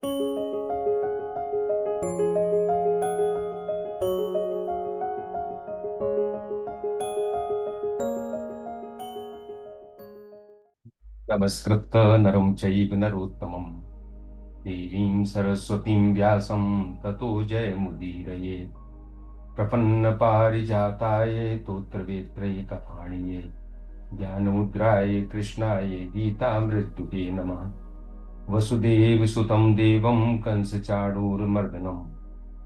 नमस्कृत्य नरं चैव नरोत्तमं देवीं सरस्वतीं व्यासं ततो जयमुदीरये। प्रपन्नपारिजाताय तोत्रवेत्रैकपाणिये ज्ञानमुद्राय कृष्णाय गीतामृतदुहे नमः। वसुदेवसुतं देवं कंसचाणूरमर्दनं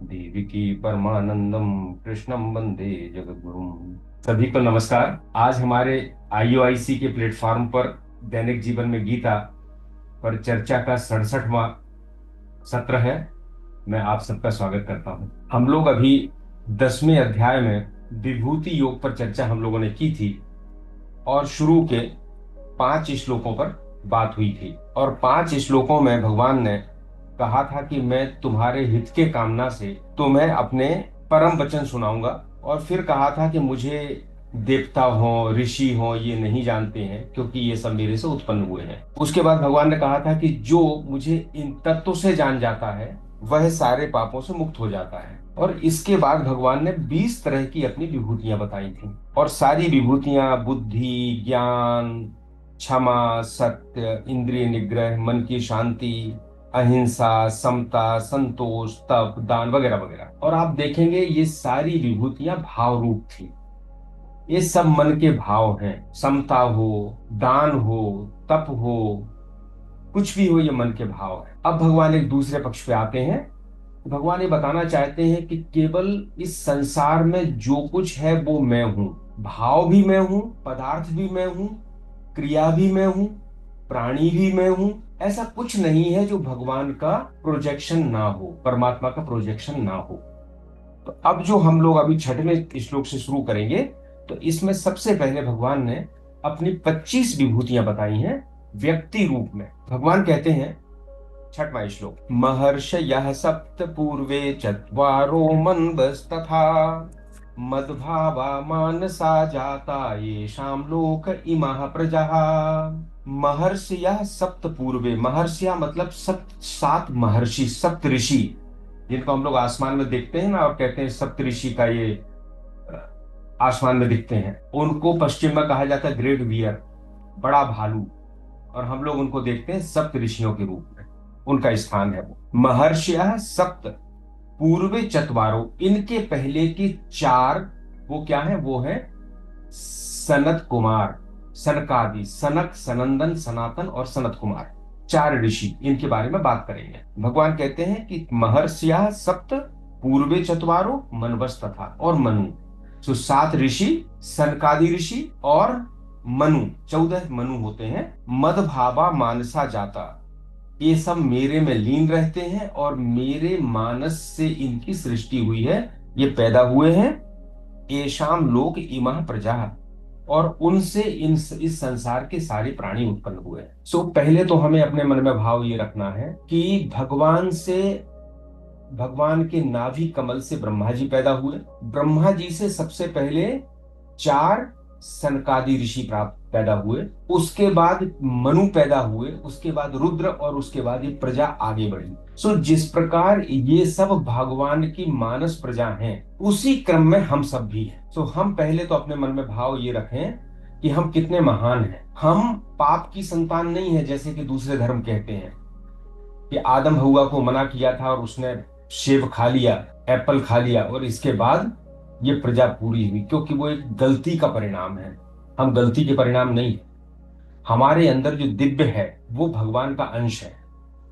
देवकी परमानंदम कृष्णं वंदे जगद्गुरुं। सभी को नमस्कार। आज हमारे आईओआईसी के प्लेटफॉर्म पर दैनिक जीवन में गीता पर चर्चा का 67वां सत्र है। मैं आप सबका स्वागत करता हूं। हम लोग अभी 10वें अध्याय में विभूति योग पर चर्चा हम लोगों ने की थी और शुरू के 5 श्लोकों पर बात हुई थी और 5 श्लोकों में भगवान ने कहा था कि मैं तुम्हारे हित के कामना से तुम्हें अपने परम वचन सुनाऊंगा, और फिर कहा था कि मुझे देवता हो ऋषि हो ये नहीं जानते हैं क्योंकि ये सब मेरे से उत्पन्न हुए हैं। उसके बाद भगवान ने कहा था कि जो मुझे इन तत्वों से जान जाता है वह सारे पापों से मुक्त हो जाता है। और इसके बाद भगवान ने 20 तरह की अपनी विभूतियां बताई थी और सारी विभूतियां बुद्धि, ज्ञान, क्षमा, सत्य, इंद्रिय निग्रह, मन की शांति, अहिंसा, समता, संतोष, तप, दान वगैरह वगैरह। और आप देखेंगे ये सारी विभूतियां भाव रूप थी। ये सब मन के भाव हैं। समता हो, दान हो, तप हो, कुछ भी हो, ये मन के भाव है। अब भगवान एक दूसरे पक्ष पे आते हैं। भगवान ये बताना चाहते हैं कि केवल इस संसार में जो कुछ है वो मैं हूं। भाव भी मैं हूं, पदार्थ भी मैं हूं, क्रिया भी मैं हूं, प्राणी भी मैं हूं। ऐसा कुछ नहीं है जो भगवान का प्रोजेक्शन ना हो, परमात्मा का प्रोजेक्शन ना हो। तो अब जो हम लोग अभी 6वें श्लोक से शुरू करेंगे, तो इसमें सबसे पहले भगवान ने अपनी 25 विभूतियां बताई हैं व्यक्ति रूप में। भगवान कहते हैं, 6वां श्लोक, महर्षयः सप्त पूर्वे चत्वारो मनवस्तथा मद्भावा मानसा जाता येषां लोक इमाः प्रजाः। महर्षयः सप्त पूर्वे, महर्षिया मतलब 7 महर्षि, सप्त ऋषि, जिनको हम लोग आसमान में देखते हैं ना और कहते हैं सप्त ऋषि का ये आसमान में दिखते हैं। उनको पश्चिम में कहा जाता है ग्रेट वियर, बड़ा भालू, और हम लोग उनको देखते हैं सप्त ऋषियों के रूप में। उनका स्थान है वो। महर्षियः सप्त पूर्वे चत्वारो, इनके पहले की 4 वो क्या है? वो है सनत कुमार, सनकादि, सनक, सनंदन, सनातन और सनत कुमार, 4 ऋषि। इनके बारे में बात करेंगे। भगवान कहते हैं कि महर्षियः सप्त पूर्वे चत्वारो मनवस तथा, और मनु। तो 7 ऋषि, सनकादि ऋषि और मनु, 14 मनु होते हैं। मदभावा मानसा जाता, ये सब मेरे में लीन रहते हैं और मेरे मानस से इनकी सृष्टि हुई है, ये पैदा हुए हैं। येषाम लोक इमः प्रजा, और उनसे इस संसार के सारे प्राणी उत्पन्न हुए हैं। सो पहले तो हमें अपने मन में भाव ये रखना है कि भगवान के नाभि कमल से ब्रह्मा जी पैदा हुए। ब्रह्मा जी से सबसे पहले 4 सनकादि ऋषि पैदा हुए, उसके बाद मनु पैदा हुए, उसके बाद रुद्र, और उसके बाद ये प्रजा आगे बढ़ी। सो जिस प्रकार ये सब भगवान की मानस प्रजा हैं, उसी क्रम में हम सब भी हैं। सो हम पहले तो अपने मन में भाव ये रखें कि हम कितने महान हैं। हम पाप की संतान नहीं है जैसे कि दूसरे धर्म कहते हैं कि आदम हव्वा को मना किया था और उसने सेब खा लिया, एप्पल खा लिया, और इसके बाद ये प्रजा पूरी हुई, क्योंकि वो एक गलती का परिणाम है। हम गलती के परिणाम नहीं है। हमारे अंदर जो दिव्य है वो भगवान का अंश है,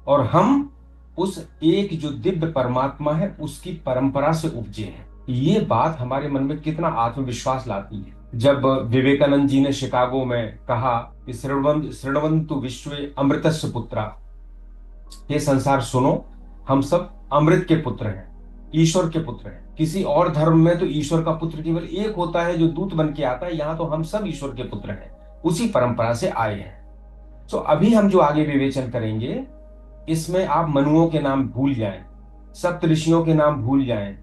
और हम उस एक जो दिव्य परमात्मा है उसकी परंपरा से उपजे हैं। ये बात हमारे मन में कितना आत्मविश्वास लाती है। जब विवेकानंद जी ने शिकागो में कहा कि शृण्वन्तु विश्वे अमृतस्य पुत्रा, ये संसार सुनो, हम सब अमृत के पुत्र हैं, ईश्वर के पुत्र हैं। किसी और धर्म में तो ईश्वर का पुत्र केवल एक होता है जो दूत बन के आता है, यहाँ तो हम सब ईश्वर के पुत्र हैं, उसी परंपरा से आए हैं। तो अभी हम जो आगे विवेचन करेंगे, इसमें आप मनुओं के नाम भूल जाएं, सप्त ऋषियों के नाम भूल जाएं,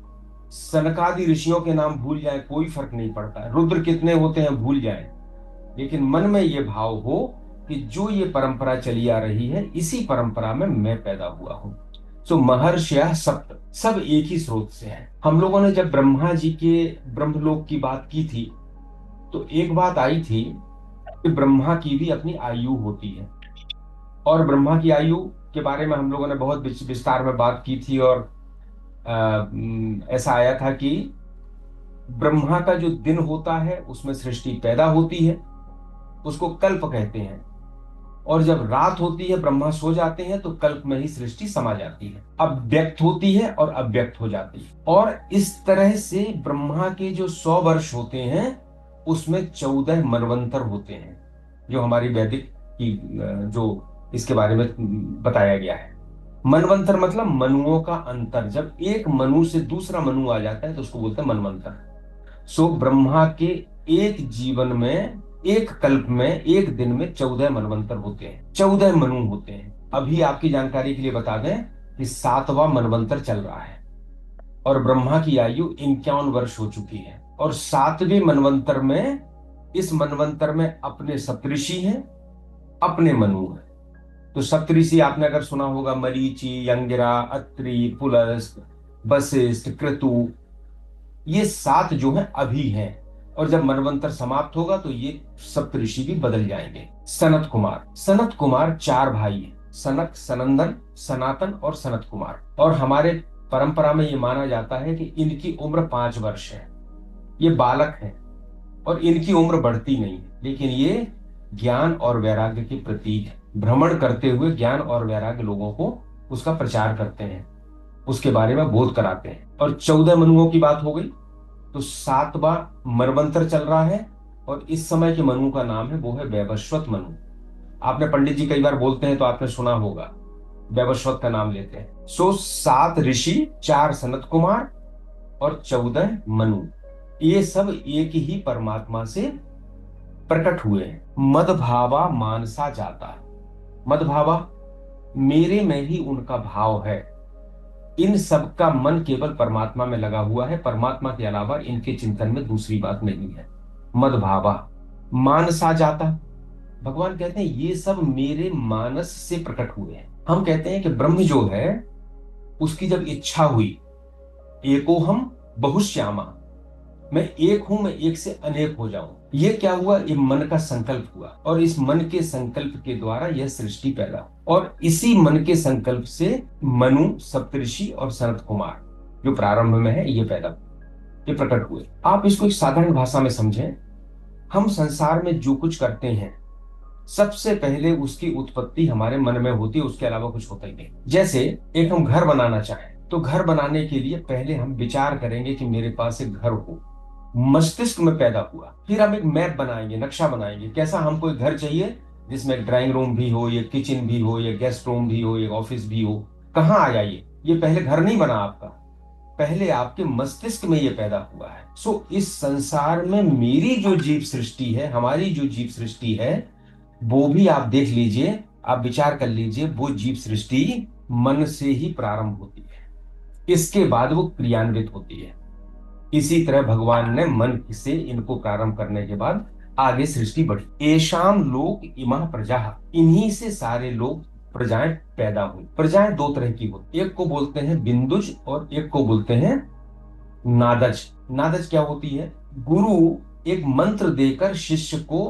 सनकादि ऋषियों के नाम भूल जाएं, कोई फर्क नहीं पड़ता। रुद्र कितने होते हैं भूल जाएं, लेकिन मन में ये भाव हो कि जो ये परंपरा चली आ रही है, इसी परंपरा में मैं पैदा हुआ हूं। सो महर्षयः सप्त, सब एक ही स्रोत से हैं। हम लोगों ने जब ब्रह्मा जी के ब्रह्मलोक की बात की थी तो एक बात आई थी कि ब्रह्मा की भी अपनी आयु होती है, और ब्रह्मा की आयु के बारे में हम लोगों ने बहुत विस्तार में बात की थी। और ऐसा आया था कि ब्रह्मा का जो दिन होता है उसमें सृष्टि पैदा होती है, उसको कल्प कहते हैं, और जब रात होती है ब्रह्मा सो जाते हैं तो कल्प में ही सृष्टि समा जाती है, अब व्यक्त होती है और अव्यक्त हो जाती है। और इस तरह से ब्रह्मा के जो 100 वर्ष होते हैं उसमें 14 मनवंतर होते हैं, जो हमारी वैदिक की जो इसके बारे में बताया गया है। मनवंतर मतलब मनुओं का अंतर, जब एक मनु से दूसरा मनु आ जाता है तो उसको बोलते हैं मनवंतर। सो ब्रह्मा के एक जीवन में, एक कल्प में, एक दिन में 14 मनवंतर होते हैं, 14 मनु होते हैं। अभी आपकी जानकारी के लिए बता दें कि 7वां मनवंतर चल रहा है और ब्रह्मा की आयु 51 वर्ष हो चुकी है। और 7वें मनवंतर में, इस मनवंतर में अपने सप्तऋषि हैं, अपने मनु हैं। तो सप्तऋषि आपने अगर सुना होगा, मरीचि, अंगिरा, अत्रि, पुलस्त, वशिष्ठ, क्रतु, ये 7 जो हैं अभी हैं, और जब मनवंतर समाप्त होगा तो ये सप्तऋषि भी बदल जाएंगे। सनत कुमार, सनत कुमार 4 भाई हैं, सनक, सनंदन, सनातन और सनत कुमार। और हमारे परंपरा में ये माना जाता है कि इनकी उम्र 5 वर्ष है। ये बालक हैं और इनकी उम्र बढ़ती नहीं है, लेकिन ये ज्ञान और वैराग्य के प्रतीक है। भ्रमण करते हुए ज्ञान और वैराग्य लोगों को उसका प्रचार करते हैं, उसके बारे में बोध कराते हैं। और 14 मनुओं की बात हो गई, तो 7वां मनवंतर चल रहा है और इस समय के मनु का नाम है, वो है वैवस्वत मनु। आपने पंडित जी कई बार बोलते हैं तो आपने सुना होगा, वैवस्वत का नाम लेते हैं। सो 7 ऋषि, 4 सनत कुमार और 14 मनु, ये सब एक ही परमात्मा से प्रकट हुए हैं। मदभावा मानसा जाता, मदभावा मेरे में ही उनका भाव है। इन सब का मन केवल परमात्मा में लगा हुआ है, परमात्मा के अलावा इनके चिंतन में दूसरी बात नहीं है। मदभावा मानसा जाता, भगवान कहते हैं ये सब मेरे मानस से प्रकट हुए हैं। हम कहते हैं कि ब्रह्म जो है उसकी जब इच्छा हुई, एकोहम बहुश्यामा, मैं एक हूं, मैं एक से अनेक हो जाऊं, ये क्या हुआ, ये मन का संकल्प हुआ, और इस मन के संकल्प के द्वारा यह सृष्टि पैदा, और इसी मन के संकल्प से मनु, सप्तऋषि और सनत कुमार जो प्रारंभ में है ये पैदा, ये प्रकट हुए। आप इसको एक साधारण भाषा में समझें। हम संसार में जो कुछ करते हैं सबसे पहले उसकी उत्पत्ति हमारे मन में होती है, उसके अलावा कुछ होता ही नहीं। जैसे एक हम घर बनाना चाहें तो घर बनाने के लिए पहले हम विचार करेंगे कि मेरे पास एक घर हो, मस्तिष्क में पैदा हुआ। फिर हम एक मैप बनाएंगे, नक्शा बनाएंगे, कैसा हमको एक घर चाहिए जिसमें एक ड्राइंग रूम भी हो, ये किचन भी हो, ये गेस्ट रूम भी हो, ये ऑफिस भी हो। कहाँ आ जाइए, ये पहले घर नहीं बना आपका, पहले आपके मस्तिष्क में ये पैदा हुआ है। सो इस संसार में मेरी जो जीव सृष्टि है, हमारी जो जीव सृष्टि है, वो भी आप देख लीजिए, आप विचार कर लीजिए, वो जीव सृष्टि मन से ही प्रारंभ होती है, इसके बाद वो क्रियान्वित होती है। इसी तरह भगवान ने मन से इनको प्रारंभ करने के बाद आगे सृष्टि बढ़ी। एशाम लोक इमः प्रजा, इन्हीं से सारे लोग, प्रजाएं पैदा हुई। प्रजाएं 2 तरह की होती, एक को बोलते हैं बिंदुज और एक को बोलते हैं नादज। नादज क्या होती है, गुरु एक मंत्र देकर शिष्य को,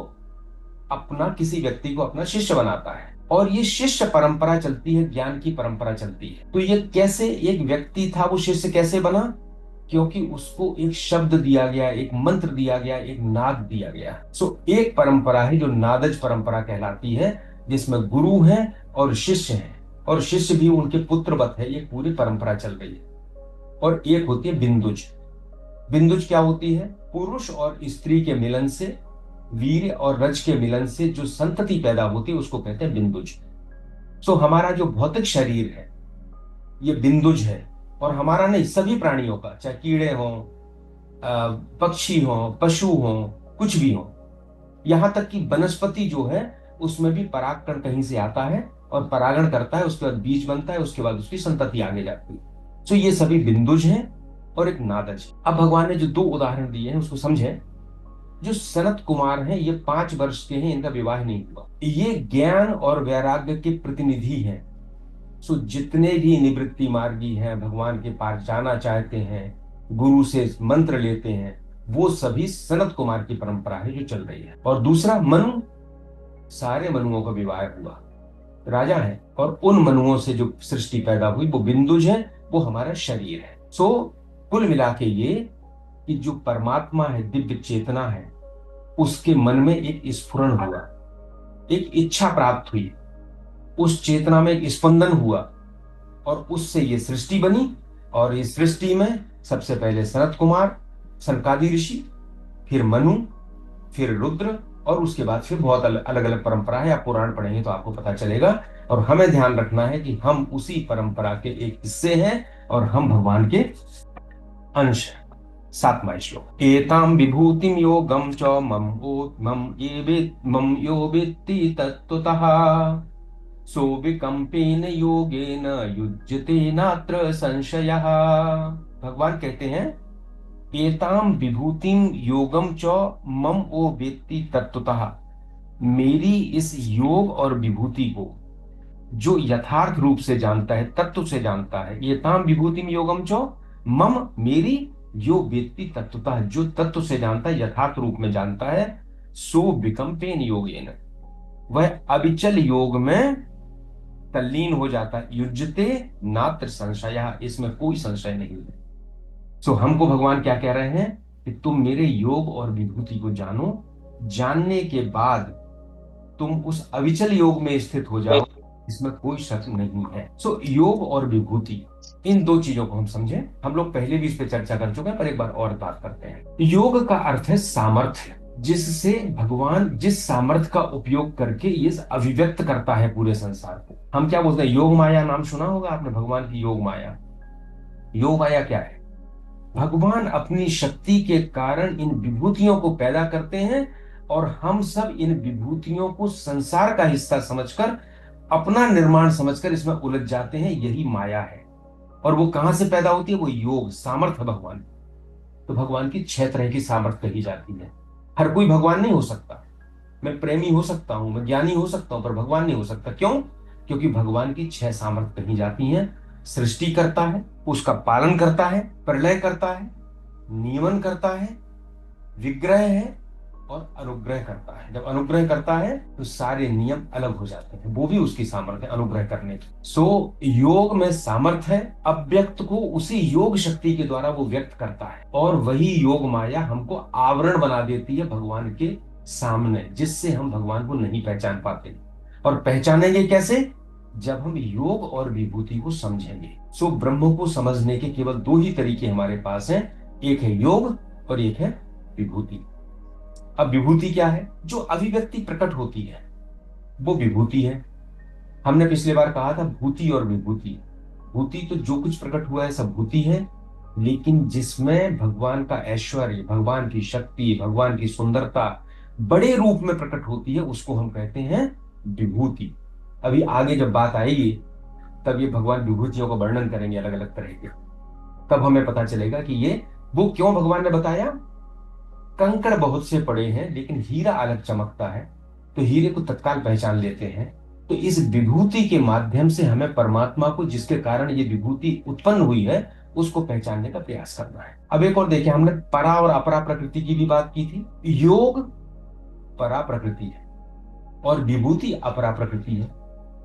अपना किसी व्यक्ति को अपना शिष्य बनाता है, और ये शिष्य परंपरा चलती है, ज्ञान की परंपरा चलती है। तो ये कैसे एक व्यक्ति था, वो शिष्य कैसे बना, क्योंकि उसको एक शब्द दिया गया, एक मंत्र दिया गया, एक नाद दिया गया। सो एक परंपरा है जो नादज परंपरा कहलाती है, जिसमें गुरु है और शिष्य है, और शिष्य भी उनके पुत्रवत है, ये पूरी परंपरा चल रही है। और एक होती है बिंदुज। बिंदुज क्या होती है, पुरुष और स्त्री के मिलन से, वीर और रज के मिलन से जो संतति पैदा होती है उसको कहते हैं बिंदुज। सो हमारा जो भौतिक शरीर है ये बिंदुज है, और हमारा नहीं, सभी प्राणियों का, चाहे कीड़े हों, पक्षी हों, पशु हों, कुछ भी हो, यहां तक कि वनस्पति जो है उसमें भी परागकण कहीं से आता है और परागण करता है, उसके बाद बीज बनता है, उसके बाद उसकी संतति आगे जाती है। सो ये सभी बिंदुज हैं और एक नादज। अब भगवान ने जो 2 उदाहरण दिए हैं उसको समझें। जो सनत कुमार हैं ये 5 वर्ष के हैं, इनका विवाह नहीं हुआ, ये ज्ञान और वैराग्य के प्रतिनिधि हैं। सो जितने भी निवृत्ति मार्गी हैं, भगवान के पास जाना चाहते हैं, गुरु से मंत्र लेते हैं, वो सभी सनत कुमार की परंपरा है जो चल रही है। और दूसरा, मनु, सारे मनुओं का विवाह हुआ, राजा है, और उन मनुओं से जो सृष्टि पैदा हुई वो बिंदुज है, वो हमारा शरीर है। सो कुल मिला के ये कि जो परमात्मा है, दिव्य चेतना है, उसके मन में एक स्फुरण हुआ, एक इच्छा प्राप्त हुई, उस चेतना में एक स्पंदन हुआ, और उससे ये सृष्टि बनी। और इस सृष्टि में सबसे पहले सनत कुमार, सनकादि ऋषि, फिर मनु, फिर रुद्र, और उसके बाद फिर बहुत अलग अलग परंपरा है। आप पुराण पढ़ेंगे तो आपको पता चलेगा। और हमें ध्यान रखना है कि हम उसी परंपरा के एक हिस्से हैं और हम भगवान के अंश हैं। 7वां श्लोक, एताम विभूतिम योगम च मम यो वेत्ति तत्त्वतः सो विकम्पेन योगेन युज्यते नात्र संशयः। भगवान कहते हैं, एताम विभूतिम योगम च मम ओ वेत्ति तत्त्वतः, मेरी इस योग और विभूति को जो यथार्थ रूप से जानता है, तत्व से जानता है, एताम विभूतिम योगम च मम, मेरी, यो वेत्ति तत्वतः, जो तत्व से जानता है, यथार्थ रूप में जानता है, सो विकम्पेन योगेन, वह अविचल योग में तल्लीन हो जाता है, युज्यते नात्र संशय, इसमें कोई संशय नहीं है। सो हमको भगवान क्या कह रहे हैं कि तुम मेरे योग और विभूति को जानो, जानने के बाद तुम उस अविचल योग में स्थित हो जाओ, इसमें कोई शक नहीं है। सो योग और विभूति, इन दो चीजों को हम समझें। हम लोग पहले भी इस पे चर्चा कर चुके हैं, पर एक बार और बात करते हैं। योग का अर्थ है सामर्थ्य, जिससे भगवान जिस सामर्थ्य का उपयोग करके ये अभिव्यक्त करता है पूरे संसार को। हम क्या बोलते हैं, योग माया, नाम सुना होगा आपने भगवान की योग माया। योग माया क्या है? भगवान अपनी शक्ति के कारण इन विभूतियों को पैदा करते हैं, और हम सब इन विभूतियों को संसार का हिस्सा समझकर, अपना निर्माण समझकर इसमें उलझ जाते हैं। यही माया है। और वो कहां से पैदा होती है? वो योग, सामर्थ्य भगवान। तो भगवान की 6 तरह की सामर्थ्य कही जाती है। हर कोई भगवान नहीं हो सकता। मैं प्रेमी हो सकता हूं, मैं ज्ञानी हो सकता हूं, पर भगवान नहीं हो सकता। क्यों? क्योंकि भगवान की 6 सामर्थ्य कही जाती हैं। सृष्टि करता है, उसका पालन करता है, प्रलय करता है, नियमन करता है, विग्रह है, और अनुग्रह करता है। जब अनुग्रह करता है तो सारे नियम अलग हो जाते हैं। वो भी उसकी सामर्थ्य है अनुग्रह करने की। सो योग में सामर्थ्य है, अव्यक्त को उसी योग शक्ति के द्वारा वो व्यक्त करता है, और वही योग माया हमको आवरण बना देती है भगवान के सामने, जिससे हम भगवान को नहीं पहचान पाते। और पहचानेंगे कैसे? जब हम योग और विभूति को समझेंगे। सो ब्रह्म को समझने के केवल 2 ही तरीके हमारे पास हैं, एक है योग और एक है विभूति। अब विभूति क्या है? जो अभिव्यक्ति प्रकट होती है वो विभूति है। हमने पिछले बार कहा था भूति और विभूति। भूति तो जो कुछ प्रकट हुआ है सब भूति है, लेकिन जिसमें भगवान का ऐश्वर्य, भगवान की शक्ति, भगवान की सुंदरता बड़े रूप में प्रकट होती है, उसको हम कहते हैं विभूति। अभी आगे जब बात आएगी तब ये भगवान विभूतियों का वर्णन करेंगे अलग अलग तरह के, तब हमें पता चलेगा कि ये वो क्यों भगवान ने बताया। कंकड़ बहुत से पड़े हैं लेकिन हीरा अलग चमकता है, तो हीरे को तत्काल पहचान लेते हैं। तो इस विभूति के माध्यम से हमें परमात्मा को, जिसके कारण ये विभूति उत्पन्न हुई है, उसको पहचानने का प्रयास करना है। अब एक और देखिए, हमने परा और अपरा प्रकृति की भी बात की थी। योग परा प्रकृति है और विभूति अपरा प्रकृति है,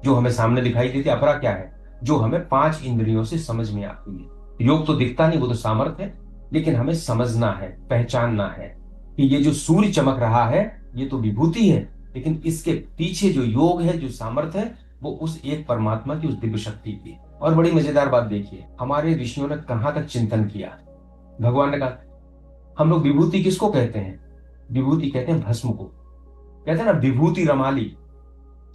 जो हमें सामने दिखाई देती है। अपरा क्या है? जो हमें 5 इंद्रियों से समझ में आती है। योग तो दिखता नहीं, वो तो सामर्थ्य है, लेकिन हमें समझना है, पहचानना है कि ये जो सूर्य चमक रहा है ये तो विभूति है, लेकिन इसके पीछे जो योग है, जो सामर्थ्य है, वो उस एक परमात्मा की, उस दिव्य शक्ति की। और बड़ी मजेदार बात देखिए, हमारे ऋषियों ने कहां तक चिंतन किया। भगवान ने कहा, हम लोग विभूति किसको कहते हैं? विभूति कहते हैं भस्म को। कहते हैं ना, विभूति रमाली।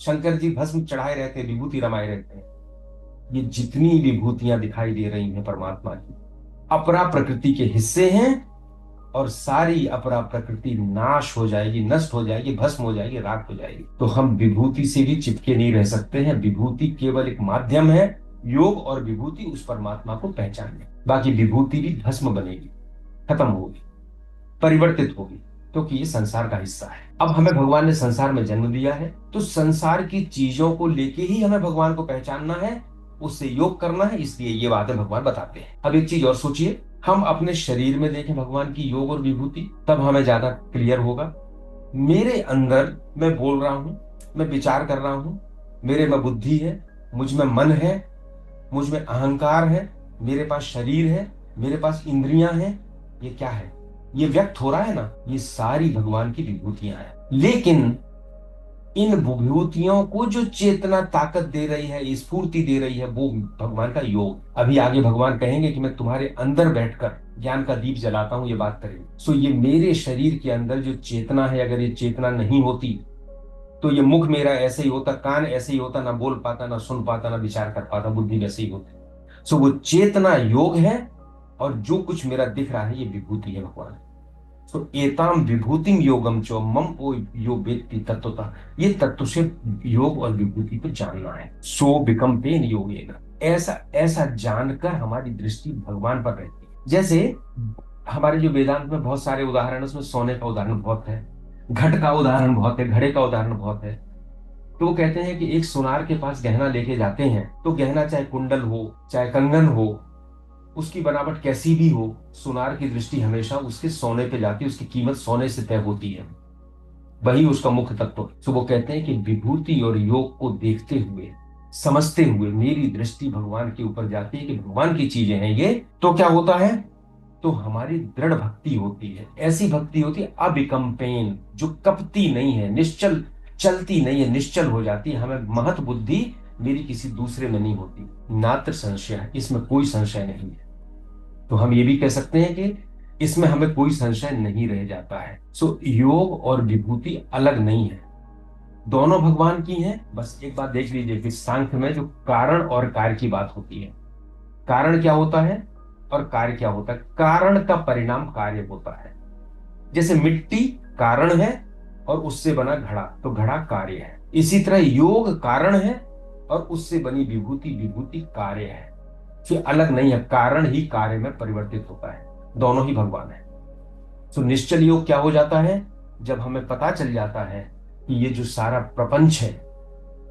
शंकर जी भस्म चढ़ाए रहते हैं, विभूति रमाए रहते हैं। ये जितनी विभूतियां दिखाई दे रही हैं परमात्मा की, अपरा प्रकृति के हिस्से हैं, और सारी अपरा प्रकृति नाश हो जाएगी, नष्ट हो जाएगी, भस्म हो जाएगी, राख हो जाएगी। तो हम विभूति से भी चिपके नहीं रह सकते हैं। विभूति केवल एक माध्यम है, योग और विभूति उस परमात्मा को पहचानने। बाकी विभूति भी भस्म बनेगी, खत्म होगी, परिवर्तित होगी, क्योंकि ये संसार का हिस्सा है। अब हमें भगवान ने संसार में जन्म दिया है, तो संसार की चीजों को लेके ही हमें भगवान को पहचानना है, उससे योग करना है, इसलिए ये बातें भगवान बताते हैं। अब एक चीज और सोचिए, हम अपने शरीर में देखें भगवान की योग और विभूति, तब हमें ज्यादा क्लियर होगा। मेरे अंदर मैं बोल रहा हूं, मैं विचार कर रहा हूं, मेरे में बुद्धि है, मुझ में मन है, मुझ में अहंकार है, मेरे पास शरीर है, मेरे पास इंद्रियां हैं, ये क्या है? ये व्यक्त हो रहा है ना, ये सारी भगवान की विभूतियां हैं। लेकिन इन विभूतियों को जो चेतना ताकत दे रही है, स्फूर्ति दे रही है, वो भगवान का योग। अभी आगे भगवान कहेंगे कि मैं तुम्हारे अंदर बैठकर ज्ञान का दीप जलाता हूं, ये बात करेंगे। सो ये मेरे शरीर के अंदर जो चेतना है, अगर ये चेतना नहीं होती तो ये मुख मेरा ऐसे ही होता, कान ऐसे ही होता, ना बोल पाता, ना सुन पाता, ना विचार कर पाता, बुद्धि वैसे ही होती। सो वो चेतना योग है, और जो कुछ मेरा दिख रहा है ये विभूति है भगवान। सो एताम विभूतिम योगम चो मम ओ यो वेत्ति तत्वता, ये तत्व से योग और विभूति को जानना है। सो बिकम पेन योगेन, ऐसा ऐसा जानकर हमारी दृष्टि भगवान पर रहती है। जैसे हमारे जो वेदांत में बहुत सारे उदाहरण है, उसमें सोने का उदाहरण बहुत है, घट का उदाहरण बहुत है, घड़े का उदाहरण बहुत है। तो वो कहते हैं कि एक सुनार के पास गहना लेके जाते हैं, तो गहना चाहे कुंडल हो, चाहे कंगन हो, उसकी बनावट कैसी भी हो, सुनार की दृष्टि हमेशा उसके सोने पे जाती है, उसकी कीमत सोने से तय होती है, वही उसका मुख्य तत्व है। तो वो कहते हैं कि विभूति और योग को देखते हुए, समझते हुए मेरी दृष्टि भगवान के ऊपर जाती है कि भगवान की चीजें हैं ये। तो क्या होता है? तो हमारी दृढ़ भक्ति होती है, ऐसी भक्ति होती है अविकम्पेन, जो कपती नहीं है, निश्चल, चलती नहीं है, निश्चल हो जाती है। हमें महत बुद्धि मेरी किसी दूसरे में नहीं होती, नात्र संशय, इसमें कोई संशय नहीं है। तो हम ये भी कह सकते हैं कि इसमें हमें कोई संशय नहीं रह जाता है। सो योग और विभूति अलग नहीं है, दोनों भगवान की हैं। बस एक बात देख लीजिए कि सांख्य में जो कारण और कार्य की बात होती है, कारण क्या होता है और कार्य क्या होता है? कारण का परिणाम कार्य होता है। जैसे मिट्टी कारण है और उससे बना घड़ा, तो घड़ा कार्य है। इसी तरह योग कारण है और उससे बनी विभूति, विभूति कार्य है। फिर अलग नहीं है, कारण ही कार्य में परिवर्तित होता है, दोनों ही भगवान है। तो निश्चल योग क्या हो जाता है? जब हमें पता चल जाता है कि ये जो सारा प्रपंच है,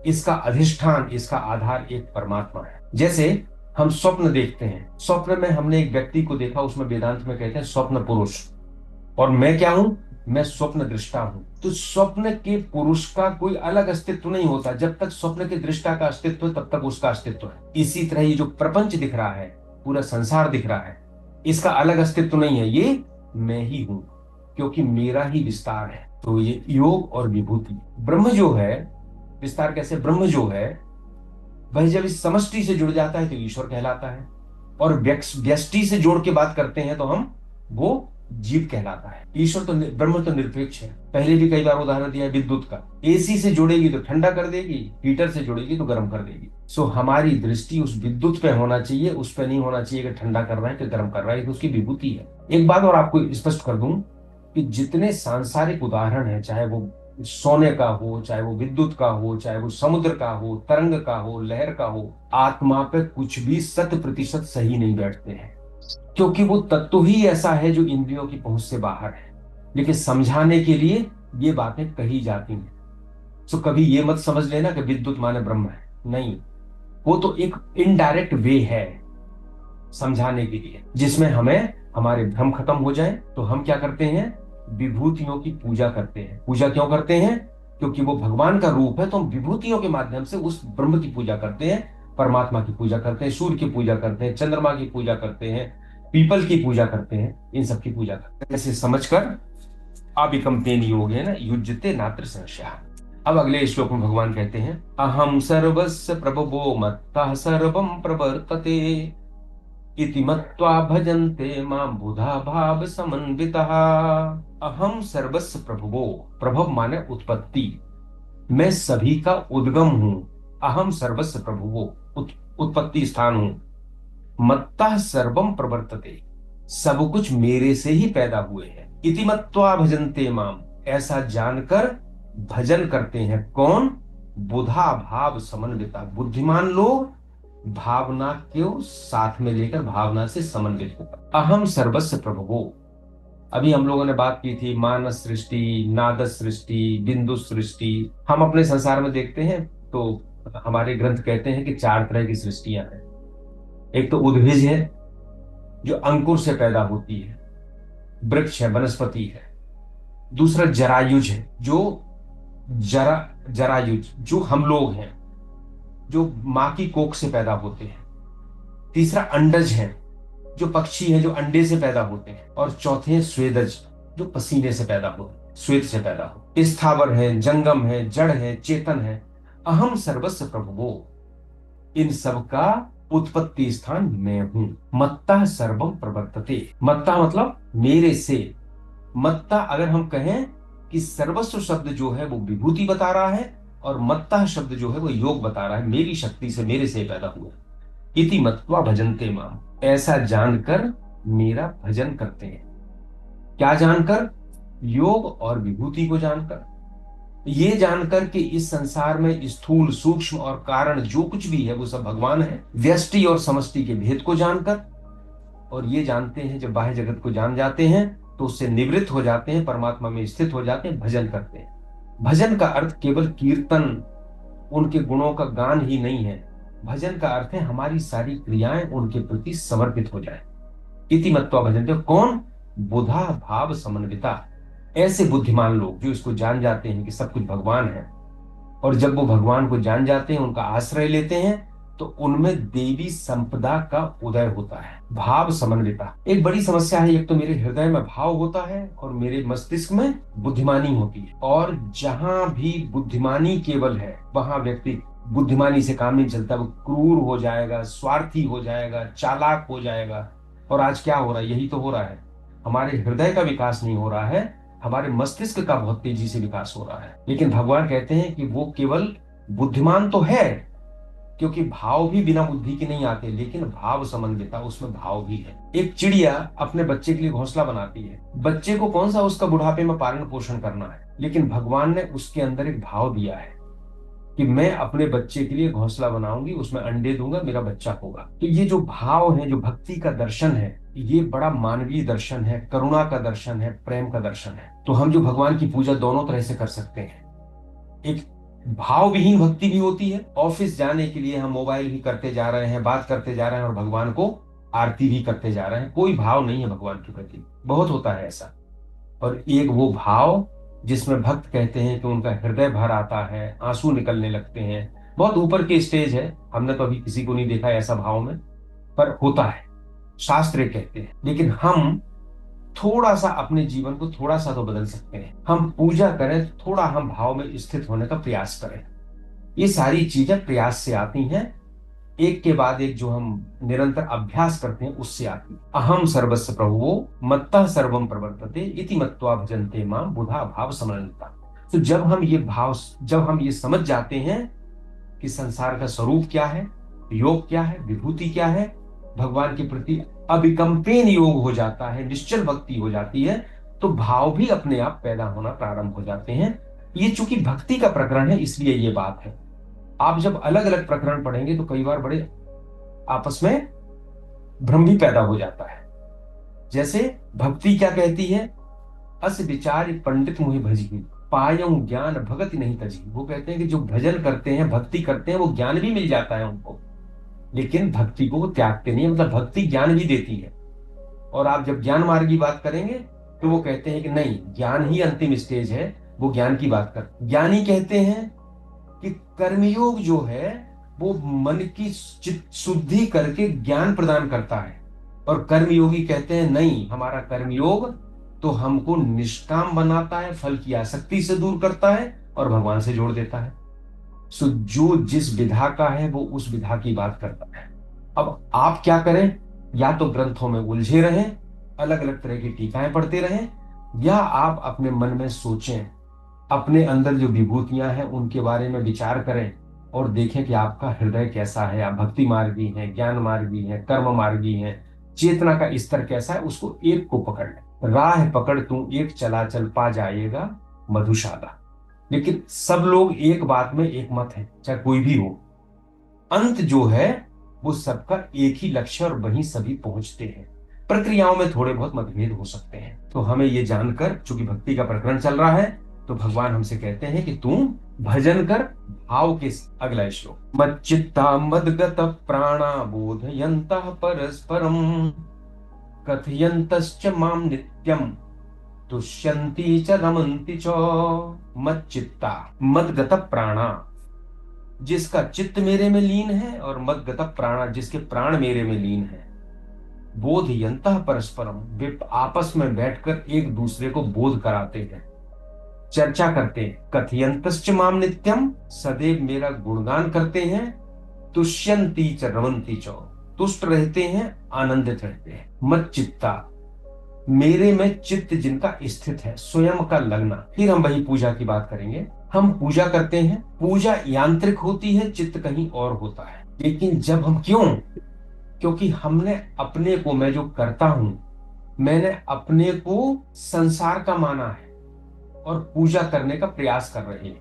इसका अधिष्ठान, इसका आधार एक परमात्मा है। जैसे हम स्वप्न देखते हैं, स्वप्न में हमने एक व्यक्ति को देखा, उसमें वेदांत में कहते हैं स्वप्न पुरुष, और मैं क्या हूं? मैं स्वप्न दृष्टा हूं। तो स्वप्न के पुरुष का कोई अलग अस्तित्व नहीं होता, जब तक स्वप्न के दृष्टा का अस्तित्व है तब तक उसका अस्तित्व है। इसी तरह ये जो प्रपंच दिख रहा है, पूरा संसार दिख रहा है, इसका अलग अस्तित्व नहीं है, ये मैं ही हूं, क्योंकि मेरा ही विस्तार है। तो ये योग और विभूति, ब्रह्म जो है, विस्तार कैसे? ब्रह्म जो है वह जब इस समष्टि से जुड़ जाता है तो ईश्वर कहलाता है, और व्यष्टि से जोड़ के बात करते हैं तो हम वो जीव कहलाता है। ईश्वर तो, ब्रह्म तो निरपेक्ष है। पहले भी कई बार उदाहरण दिया है विद्युत का, एसी से जुड़ेगी तो ठंडा कर देगी, हीटर से जुड़ेगी तो गर्म कर देगी। सो हमारी दृष्टि उस विद्युत पे होना चाहिए, उस पे नहीं होना चाहिए कि ठंडा कर रहा है कि गर्म कर रहा है, तो उसकी विभूति है। एक बात और आपको स्पष्ट कर दूं कि जितने सांसारिक उदाहरण है, चाहे वो सोने का हो, चाहे वो विद्युत का हो, चाहे वो समुद्र का हो, तरंग का हो, लहर का हो, आत्मा पे कुछ भी 100% सही नहीं बैठते हैं, क्योंकि वो तत्व ही ऐसा है जो इंद्रियों की पहुंच से बाहर है। लेकिन समझाने के लिए ये बातें कही जाती हैं। तो कभी ये मत समझ लेना कि विद्युत माने ब्रह्म है, नहीं, वो तो एक इनडायरेक्ट वे है समझाने के लिए, जिसमें हमें हमारे भ्रम खत्म हो जाए। तो हम क्या करते हैं? विभूतियों की पूजा करते हैं। पूजा क्यों करते हैं? क्योंकि वो भगवान का रूप है, तो हम विभूतियों के माध्यम से उस ब्रह्म की पूजा करते हैं, परमात्मा की पूजा करते हैं, सूर्य की पूजा करते हैं, चंद्रमा की पूजा करते हैं, पीपल की पूजा करते हैं, इन सब की पूजा करते हैं। ऐसे समझकर अविकम्पेन योगेन युज्यते नात्र संशयः। अब अगले श्लोक में भगवान कहते हैं, अहम सर्वस्य प्रभवो मत्तः सर्वं प्रवर्तते इति मत्वा भजन्ते मां बुधा भाव समन्वितः। अहम सर्वस्य प्रभवो, प्रभव माने उत्पत्ति, मैं सभी का उद्गम हूं। अहम सर्वस्य प्रभवो, उत्पत्ति स्थान हूं। मत्तः सर्वम प्रवर्तते, सब कुछ मेरे से ही पैदा हुए हैं। इति मत्वा भजन्ते माम, ऐसा जानकर भजन करते हैं। कौन? बुधा भाव समन्विता, बुद्धिमान लोग भावना को साथ में लेकर भावना से समन्वित होकर। अहम सर्वस्य प्रभवो, अभी हम लोगों ने बात की थी मानस सृष्टि, नादस सृष्टि, बिंदु सृष्टि। हम अपने संसार में देखते हैं तो हमारे ग्रंथ कहते हैं कि चार तरह की सृष्टियां हैं। एक तो उद्भिज है, जो अंकुर से पैदा होती है, वृक्ष है, वनस्पति है। दूसरा जरायुज है, जो जरा जरायुज जो हम लोग हैं, जो माँ की कोख से पैदा होते हैं। तीसरा अंडज है, जो पक्षी हैं, जो अंडे से पैदा होते हैं। और चौथे हैं स्वेदज, जो पसीने से पैदा होते हैं, श्वेत से पैदा हो। स्थावर है, जंगम है, जड़ है, चेतन है। अहम सर्वस्व प्रभुवो, इन सब का उत्पत्ति स्थान मैं हूं। मत्ता सर्वम प्रवर्तते। मत्ता मतलब मेरे से। मत्ता अगर हम कहें कि सर्वस्व शब्द जो है वो विभूति बता रहा है, और मत्ता शब्द जो है वो योग बता रहा है, मेरी शक्ति से, मेरे से पैदा हुआ। इति मत्वा भजन्ते माम, ऐसा जानकर मेरा भजन करते हैं। क्या जानकर? योग और विभूति को जानकर। ये जानकर कि इस संसार में स्थूल, सूक्ष्म और कारण जो कुछ भी है वो सब भगवान है। व्यष्टि और समष्टि के भेद को जानकर, और ये जानते हैं जब बाह्य जगत को जान जाते हैं तो उससे निवृत्त हो जाते हैं, परमात्मा में स्थित हो जाते हैं, भजन करते हैं। भजन का अर्थ केवल कीर्तन, उनके गुणों का गान ही नहीं है। भजन का अर्थ है हमारी सारी क्रियाएं उनके प्रति समर्पित हो जाए। इति मत्वा भजन्ते। कौन? बुधा भाव समन्विता। ऐसे बुद्धिमान लोग जो इसको जान जाते हैं कि सब कुछ भगवान है, और जब वो भगवान को जान जाते हैं, उनका आश्रय लेते हैं, तो उनमें देवी संपदा का उदय होता है। भाव समन्विता एक बड़ी समस्या है। एक तो मेरे हृदय में भाव होता है और मेरे मस्तिष्क में बुद्धिमानी होती है, और जहां भी बुद्धिमानी केवल है वहां व्यक्ति बुद्धिमानी से काम नहीं चलता। वो क्रूर हो जाएगा, स्वार्थी हो जाएगा, चालाक हो जाएगा। और आज क्या हो रहा है? यही तो हो रहा है। हमारे हृदय का विकास नहीं हो रहा है, हमारे मस्तिष्क का बहुत तेजी से विकास हो रहा है। लेकिन भगवान कहते हैं कि वो केवल बुद्धिमान तो है, क्योंकि भाव भी बिना बुद्धि के नहीं आते, लेकिन भाव समन्विता, उसमें भाव भी है। एक चिड़िया अपने बच्चे के लिए घोंसला बनाती है। बच्चे को कौन सा उसका बुढ़ापे में पालन पोषण करना है, लेकिन भगवान ने उसके अंदर एक भाव दिया है कि मैं अपने बच्चे के लिए घोंसला बनाऊंगी, उसमें अंडे दूंगा, मेरा बच्चा होगा। तो ये जो भाव है, जो भक्ति का दर्शन है, ये बड़ा मानवीय दर्शन है, करुणा का दर्शन है, प्रेम का दर्शन है। तो हम जो भगवान की पूजा दोनों तरह से कर सकते हैं। एक भाव विहीन भक्ति भी होती है। ऑफिस जाने के लिए हम मोबाइल भी करते जा रहे हैं, बात करते जा रहे हैं, और भगवान को आरती भी करते जा रहे हैं, कोई भाव नहीं है भगवान के प्रति। बहुत होता है ऐसा। और एक वो भाव जिसमें भक्त कहते हैं कि उनका हृदय भर आता है, आंसू निकलने लगते हैं। बहुत ऊपर की स्टेज है, हमने तो अभी किसी को नहीं देखा ऐसा भाव में, पर होता है, शास्त्र कहते हैं। लेकिन हम थोड़ा सा अपने जीवन को थोड़ा सा तो बदल सकते हैं। हम पूजा करें, थोड़ा हम भाव में स्थित होने का प्रयास करें। ये सारी चीजें प्रयास से आती हैं, एक के बाद एक जो हम निरंतर अभ्यास करते हैं उससे आती है। अहम सर्वस्व प्रभुवो मत्तः सर्वम प्रवर्तते इति मत्वा भजन्ते मां बुधा भाव समन्विता। तो जब हम ये समझ जाते हैं कि संसार का स्वरूप क्या है, योग क्या है, विभूति क्या है, भगवान के प्रति अविकंपेन योग हो जाता है, निश्चल भक्ति हो जाती है, तो भाव भी अपने आप पैदा होना प्रारंभ हो जाते हैं। ये चूंकि भक्ति का प्रकरण है, इसलिए ये बात है। आप जब अलग अलग प्रकरण पढ़ेंगे तो कई बार बड़े आपस में भ्रम भी पैदा हो जाता है। जैसे भक्ति क्या कहती है? अस विचार पंडित मुहि भजी, पायऊ ज्ञान भगति नहीं तजी। वो कहते हैं कि जो भजन करते हैं, भक्ति करते हैं, वो ज्ञान भी मिल जाता है उनको, लेकिन भक्ति को वो त्यागते नहीं है। मतलब भक्ति ज्ञान भी देती है। और आप जब ज्ञान मार्ग की बात करेंगे तो वो कहते हैं कि नहीं, ज्ञान ही अंतिम स्टेज है, वो ज्ञान की बात कर। ज्ञानी कहते हैं कि कर्मयोग जो है वो मन की चित्त शुद्धि करके ज्ञान प्रदान करता है। और कर्मयोगी कहते हैं नहीं, हमारा कर्मयोग तो हमको निष्काम बनाता है, फल की आसक्ति से दूर करता है और भगवान से जोड़ देता है। सो जो जिस विधा का है वो उस विधा की बात करता है। अब आप क्या करें? या तो ग्रंथों में उलझे रहें, अलग अलग तरह की टीकाएं पढ़ते रहें, या आप अपने मन में सोचें, अपने अंदर जो विभूतियां हैं उनके बारे में विचार करें और देखें कि आपका हृदय कैसा है। आप भक्ति मार्गी हैं, ज्ञान मार्गी हैं, कर्म मार्गी हैं, चेतना का स्तर कैसा है, उसको एक को पकड़ ले। राह पकड़ तू एक, चला चल पा जाएगा मधुशाला। लेकिन सब लोग एक बात में एक मत है, चाहे कोई भी हो। अंत जो है वो सबका एक ही लक्ष्य और वहीं सभी पहुंचते हैं। प्रक्रियाओं में थोड़े बहुत मतभेद हो सकते हैं। तो हमें ये जानकर, चूंकि भक्ति का प्रकरण चल रहा है, तो भगवान हमसे कहते हैं कि तुम भजन कर भाव के अगला श्लोक। मच्चित्ता मद्गत प्राणा बोधयन्तः परस्परम कथयन्तश्च मां नित्यं तुष्यन्ति च रमन्ति च। मच्चित्ता मद्गत प्राणा, जिसका चित्त मेरे में लीन है, और मद्गत प्राणा, जिसके प्राण मेरे में लीन है। बोधयन्तः परस्परम, वे आपस में बैठकर एक दूसरे को बोध कराते हैं, चर्चा करते हैं। कथयन्तश्च माम नित्यम, सदैव मेरा गुणगान करते हैं। तुष्यन्ति च रमन्ति च, तुष्ट रहते हैं, आनंदित रहते हैं। मच्चित्ता, मेरे में चित्त जिनका स्थित है, स्वयं का लगना। फिर हम वही पूजा की बात करेंगे। हम पूजा करते हैं, पूजा यांत्रिक होती है, चित्त कहीं और होता है। लेकिन जब हम क्योंकि हमने अपने को, मैं जो करता हूं, मैंने अपने को संसार का माना है और पूजा करने का प्रयास कर रहे हैं।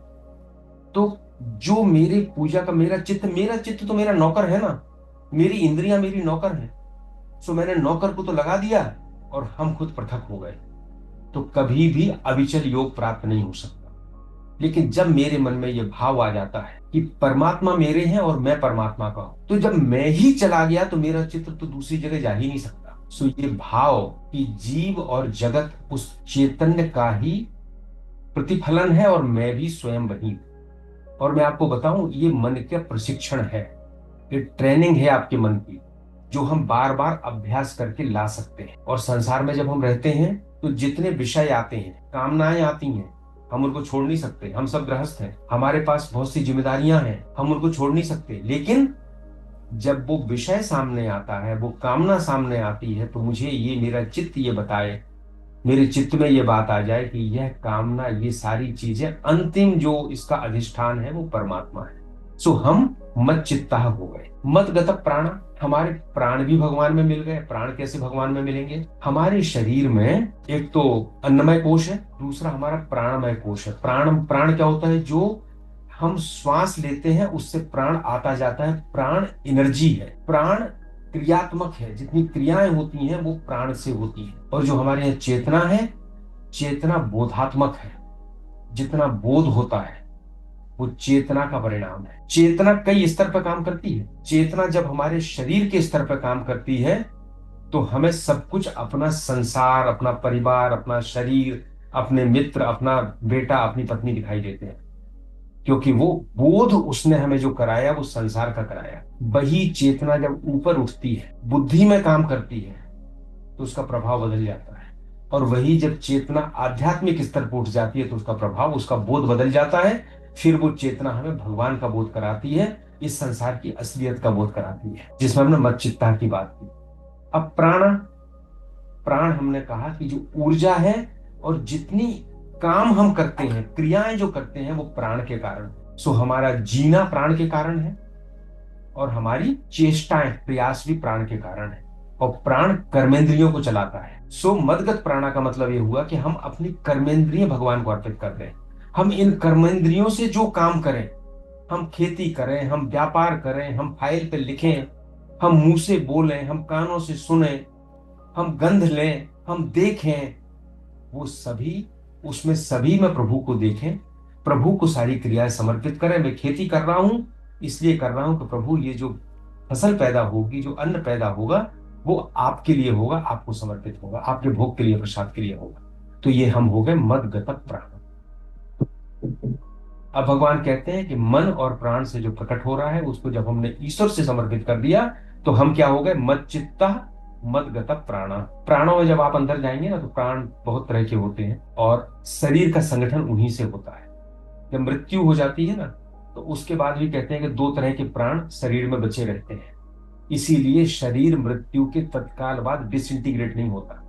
तो जो मेरी पूजा का मेरा चित्त तो मेरा नौकर है ना, मेरी इंद्रियां मेरी नौकर है। सो मैंने नौकर को तो लगा दिया और हम खुद पृथक हो गए, तो कभी भी अविचल योग प्राप्त नहीं हो सकता। लेकिन जब मेरे मन में यह भाव आ जाता है कि परमात्मा मेरे हैं और मैं परमात्मा का हूं, तो जब मैं ही चला गया तो मेरा चित्र तो दूसरी जगह जा ही नहीं सकता। सो ये भाव कि जीव और जगत उस चैतन्य का ही प्रतिफलन है और मैं भी स्वयं वही। और मैं आपको बताऊं, ये मन का प्रशिक्षण है, ये ट्रेनिंग है आपके मन की, जो हम बार बार अभ्यास करके ला सकते हैं। और संसार में जब हम रहते हैं तो जितने विषय आते हैं, कामनाएं आती हैं, हम उनको छोड़ नहीं सकते। हम सब गृहस्थ हैं, हमारे पास बहुत सी जिम्मेदारियां हैं, हम उनको छोड़ नहीं सकते। लेकिन जब वो विषय सामने आता है, वो कामना सामने आती है, तो मुझे ये मेरा चित्त ये बताए, मेरे चित्त में ये बात आ जाए कि यह कामना, ये सारी चीजें, अंतिम जो इसका अधिष्ठान है वो परमात्मा है। सो हम मत चित्ता हो गए। मदगत प्राण, हमारे प्राण भी भगवान में मिल गए। प्राण कैसे भगवान में मिलेंगे? हमारे शरीर में एक तो अन्नमय कोश है, दूसरा हमारा प्राणमय कोश है। प्राण क्या होता है? जो हम श्वास लेते हैं उससे प्राण आता जाता है, प्राण एनर्जी है। प्राण क्रियात्मक है, जितनी क्रियाएं होती हैं वो प्राण से होती हैं। और जो हमारे यहाँ चेतना है, चेतना बोधात्मक है, जितना बोध होता है वो चेतना का परिणाम है। चेतना कई स्तर पर काम करती है। चेतना जब हमारे शरीर के स्तर पर काम करती है तो हमें सब कुछ, अपना संसार, अपना परिवार, अपना शरीर, अपने मित्र, अपना बेटा, अपनी पत्नी दिखाई देते हैं, क्योंकि वो बोध उसने हमें जो कराया वो संसार का कराया। वही चेतना जब ऊपर उठती है, बुद्धि में काम करती है, तो उसका प्रभाव बदल जाता है। और वही जब चेतना आध्यात्मिक स्तर पर उठ जाती है तो उसका प्रभाव, उसका बोध बदल जाता है। फिर वो चेतना हमें भगवान का बोध कराती है, इस संसार की असलियत का बोध कराती है, जिसमें हमने मच्चित्ता की बात की। अब प्राण हमने कहा कि जो ऊर्जा है, और जितनी काम हम करते हैं, क्रियाएं जो करते हैं, वो प्राण के कारण। सो हमारा जीना प्राण के कारण है, और हमारी चेष्टाएं, प्रयास भी प्राण के कारण है। और प्राण कर्मेंद्रियों को चलाता है। सो मदगत प्राणा का मतलब यह हुआ कि हम अपनी कर्मेंद्रिय भगवान को अर्पित कर दें। हम इन कर्मेंद्रियों से जो काम करें, हम खेती करें, हम व्यापार करें, हम फाइल पे लिखें, हम मुंह से बोलें, हम कानों से सुने, हम गंध लें, हम देखें, वो सभी, उसमें सभी में प्रभु को देखें, प्रभु को सारी क्रियाएं समर्पित करें। मैं खेती कर रहा हूं, इसलिए कर रहा हूं कि प्रभु, ये जो फसल पैदा होगी, जो अन्न पैदा होगा, वो आपके लिए होगा, आपको समर्पित होगा, आपके भोग के लिए, प्रसाद के लिए होगा। तो ये हम हो गए मदगत प्राण। अब भगवान कहते हैं कि मन और प्राण से जो प्रकट हो रहा है, उसको जब हमने ईश्वर से समर्पित कर दिया, तो हम क्या हो गए? मच्चित्ता मदगत प्राणा। प्राणों में जब आप अंदर जाएंगे ना, तो प्राण बहुत तरह के होते हैं, और शरीर का संगठन उन्हीं से होता है। जब मृत्यु हो जाती है ना, तो उसके बाद भी कहते हैं कि दो तरह के प्राण शरीर में बचे रहते हैं। इसीलिए शरीर मृत्यु के तत्काल बाद डिसइंटीग्रेट नहीं होता,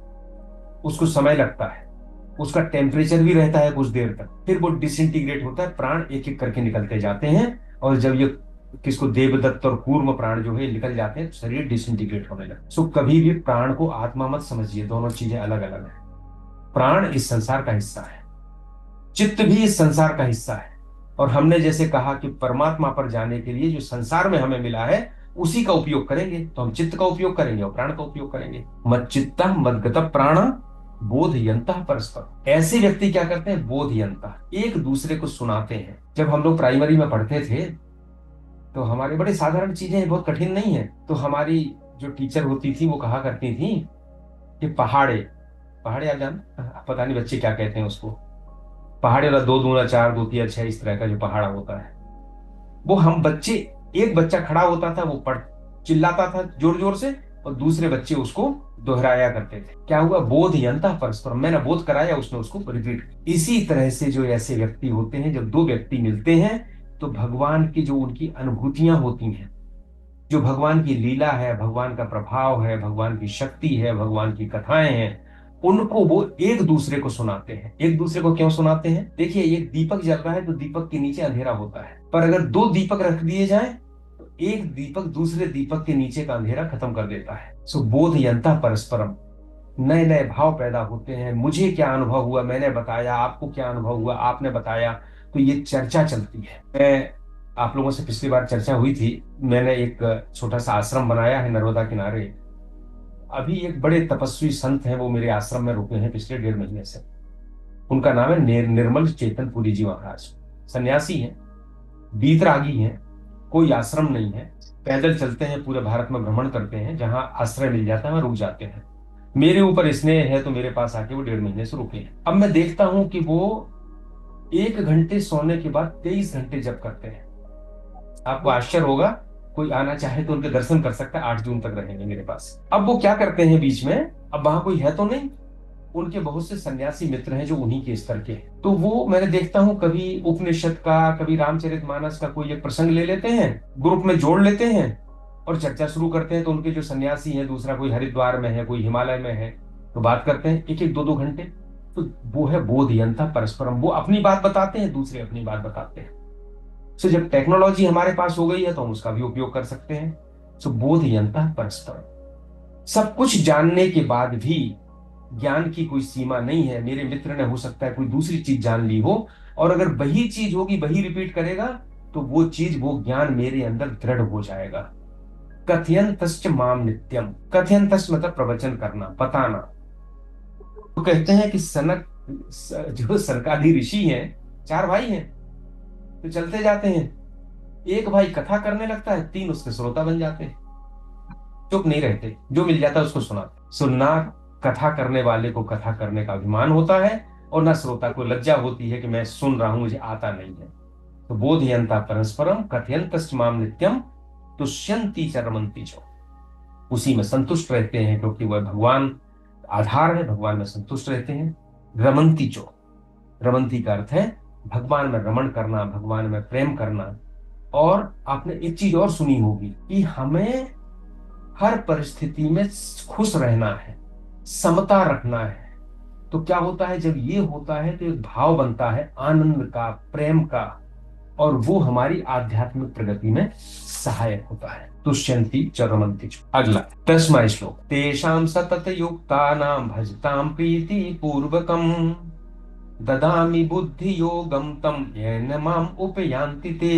उसको समय लगता है, उसका टेम्परेचर भी रहता है कुछ देर तक, फिर वो डिसइंटीग्रेट होता है, प्राण एक एक करके निकलते जाते हैं। और जब ये किसको, देवदत्त और कूर्म प्राण जो है निकल जाते हैं, तो शरीर डिसइंटीग्रेट होने लगता है। सो कभी भी प्राण को आत्मा मत समझिए, दोनों चीजें अलग अलग है। प्राण इस संसार का हिस्सा है, चित्त भी इस संसार का हिस्सा है। और हमने जैसे कहा कि परमात्मा पर जाने के लिए जो संसार में हमें मिला है, उसी का उपयोग करेंगे, तो हम चित्त का उपयोग करेंगे और प्राण का उपयोग करेंगे। मच्चित्ता मदगत प्राण बोधयन्तः परस्पर। ऐसे व्यक्ति क्या करते हैं, बोधयन्तः, एक दूसरे को सुनाते हैं। जब हम लोग प्राइमरी में पढ़ते थे तो हमारे बड़े साधारण चीजें हैं, बहुत कठिन नहीं है। तो हमारी जो टीचर होती थी वो कहा करती थी कि पहाड़े, पहाड़े आप जान, पता नहीं बच्चे क्या कहते हैं उसको, पहाड़े वाला 2 दूना 4 2 3 6 इस तरह का जो पहाड़ा होता है, वो हम बच्चे, एक बच्चा खड़ा होता था, वो पढ़ चिल्लाता था जोर जोर से, और दूसरे बच्चे उसको दोहराया करते थे। क्या हुआ, बोध यंता परस्पर, मैंने बोध कराया, उसने उसको रिपीट। इसी तरह से जो ऐसे व्यक्ति होते हैं, जब दो व्यक्ति मिलते हैं तो भगवान की जो उनकी अनुभूतियां होती हैं, जो भगवान की लीला है, भगवान का प्रभाव है, भगवान की शक्ति है, भगवान की कथाएं हैं, उनको वो एक दूसरे को सुनाते हैं। एक दूसरे को क्यों सुनाते हैं, देखिए एक दीपक जल रहा है तो दीपक के नीचे अंधेरा होता है, पर अगर 2 दीपक रख दिए जाएं तो एक दीपक दूसरे दीपक के नीचे का अंधेरा खत्म कर देता है। सो बोध यंता परस्परम, नए नए भाव पैदा होते हैं। मुझे क्या अनुभव हुआ मैंने बताया, आपको क्या अनुभव हुआ आपने बताया, तो ये चर्चा चलती है। मैं आप लोगों से पिछली बार चर्चा हुई थी, मैंने एक छोटा सा आश्रम बनाया है नर्मदा किनारे। अभी एक बड़े तपस्वी संत हैं, वो मेरे आश्रम में रुके हैं पिछले 1.5 महीने से। उनका नाम है निर्मल चेतन पुरी जी महाराज। सन्यासी हैं, बीतरागी हैं, कोई आश्रम नहीं है, पैदल चलते हैं, पूरे भारत में भ्रमण करते हैं, जहां आश्रय मिल जाता है वहां रुक जाते हैं। मेरे ऊपर स्नेह है तो मेरे पास आके वो 1.5 महीने से रुके हैं। अब मैं देखता हूं कि वो 1 घंटे सोने के बाद 23 घंटे जप करते हैं। आपको आश्चर्य होगा, कोई आना चाहे तो उनके दर्शन कर सकता है, 8 जून तक रहेंगे मेरे पास। अब वो क्या करते हैं बीच में, अब वहां कोई है तो नहीं, उनके बहुत से सन्यासी मित्र हैं जो उन्हीं के स्तर के हैं। तो वो मैंने देखता हूँ कभी उपनिषद का, कभी रामचरितमानस का कोई एक प्रसंग ले लेते हैं, ग्रुप में जोड़ लेते हैं और चर्चा शुरू करते हैं। तो उनके जो सन्यासी हैं, दूसरा कोई हरिद्वार में है, कोई हिमालय में है, तो बात करते हैं 1 1 2 2 घंटे। तो वो है बोधयंता परस्परम, वो अपनी बात बताते हैं, दूसरे अपनी बात बताते हैं। सो जब टेक्नोलॉजी हमारे पास हो गई है तो हम उसका भी उपयोग कर सकते हैं। सो बोधयंता परस्परम। सब कुछ जानने के बाद भी ज्ञान की कोई सीमा नहीं है। मेरे मित्र ने हो सकता है कोई दूसरी चीज जान ली हो, और अगर वही चीज होगी, वही रिपीट करेगा, तो वो चीज, वो ज्ञान मेरे अंदर दृढ़ हो जाएगा। कथयंतश्च माम नित्यम, कथयंतश्च मतलब प्रवचन करना, बताना। तो कहते हैं कि सनक, जो सनकादि ऋषि हैं, 4 भाई हैं, तो चलते जाते हैं, एक भाई कथा करने लगता है, 3 उसके श्रोता बन जाते हैं, चुप नहीं रहते, जो मिल जाता है उसको सुनाते। सुनना, कथा करने वाले को कथा करने का अभिमान होता है, और ना श्रोता को लज्जा होती है कि मैं सुन रहा हूं, मुझे आता नहीं है। तो बोधयंता परस्परम कथयंतश्च माम नित्यम तुष्यंती च रमन्ति च, उसी में संतुष्ट रहते हैं, क्योंकि वह भगवान आधार है, भगवान में संतुष्ट रहते हैं। रमन्ति चो, रमन्ति का अर्थ है भगवान में रमण करना, भगवान में प्रेम करना। और आपने एक चीज और सुनी होगी कि हमें हर परिस्थिति में खुश रहना है, समता रखना है। तो क्या होता है, जब ये होता है तो एक भाव बनता है आनंद का, प्रेम का, और वो हमारी आध्यात्मिक प्रगति में सहायक होता है। तुष्यंती च रमन्ति च। अगला 10वां श्लोक, तेषां सतत युक्तानां भजतां प्रीति पूर्वकम ददामि बुद्धि योगम तम येन माम उपयान्ति ते।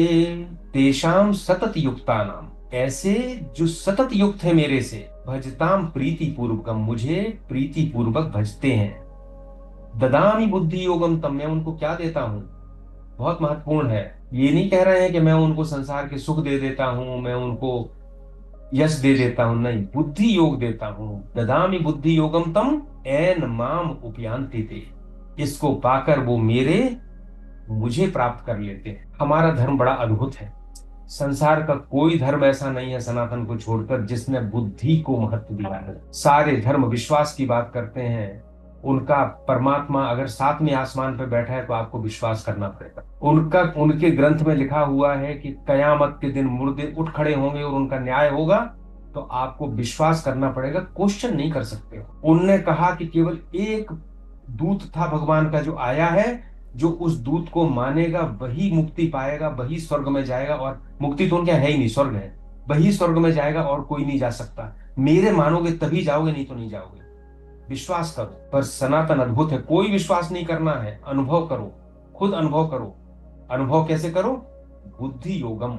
तेषां सतत युक्तानां, ऐसे जो सतत युक्त है मेरे से, भजताम प्रीति पूर्वकम, मुझे प्रीति पूर्वक भजते हैं। ददामि बुद्धि योगम तम, मैं उनको क्या देता हूं, बहुत महत्वपूर्ण है। ये नहीं कह रहे हैं कि मैं उनको संसार के सुख दे देता हूं, मैं उनको यश दे देता हूं, नहीं, बुद्धि योग देता हूं। ददामि बुद्धि योगम तम एन माम उपयान्ति ते, इसको पाकर वो मुझे प्राप्त कर लेते हैं। हमारा धर्म बड़ा अद्भुत है। संसार का कोई धर्म ऐसा नहीं है सनातन को छोड़कर जिसने बुद्धि को महत्व दिया है। सारे धर्म विश्वास की बात करते हैं। उनका परमात्मा अगर 7वें आसमान पर बैठा है तो आपको विश्वास करना पड़ेगा। उनके ग्रंथ में लिखा हुआ है कि कयामत के दिन मुर्दे उठ खड़े होंगे और उनका न्याय होगा, तो आपको विश्वास करना पड़ेगा, क्वेश्चन नहीं कर सकते हो। उनने कहा कि केवल एक दूत था भगवान का जो आया है, जो उस दूत को मानेगा वही मुक्ति पाएगा, वही स्वर्ग में जाएगा, और मुक्ति तो उनके है ही नहीं, स्वर्ग है, वही स्वर्ग में जाएगा और कोई नहीं जा सकता। मेरे मानोगे तभी जाओगे, नहीं तो नहीं जाओगे। विश्वास करो। पर सनातन अद्भुत है, कोई विश्वास नहीं करना है, अनुभव करो, खुद अनुभव करो। अनुभव कैसे करो, बुद्धि योगम।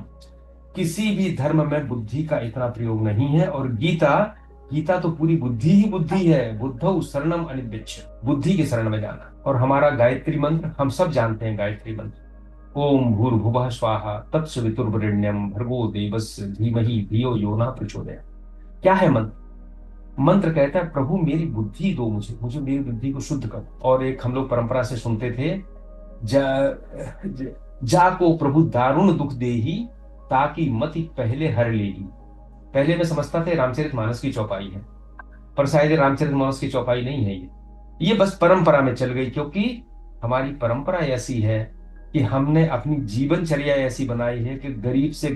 किसी भी धर्म में बुद्धि का इतना प्रयोग नहीं है। और गीता गीता तो पूरी बुद्धि ही बुद्धि है। बुद्धौ शरणम अनिर्विच्छ, बुद्धि की शरण में जाना। और हमारा गायत्री मंत्र हम सब जानते हैं। गायत्री मंत्र ओम भूर्भुवः स्वाहा तत्सवितुर्वरेण्यम भर्गो देवस्य धीमहि धियो यो नः प्रचोदयात्। क्या है मंत्र? मंत्र कहता है प्रभु मेरी बुद्धि दो, मुझे मुझे मेरी बुद्धि को शुद्ध करो। और एक हम लोग परंपरा से सुनते थे, जा को प्रभु दारुण दुख देही ताकि मति पहले हर लेही। पहले मैं समझता था रामचरितमानस की चौपाई है, पर शायद ये रामचरितमानस की चौपाई नहीं है। ये बस परंपरा में चल गई, क्योंकि हमारी परंपरा ऐसी है कि हमने अपनी जीवनचर्या ऐसी बनाई है कि गरीब से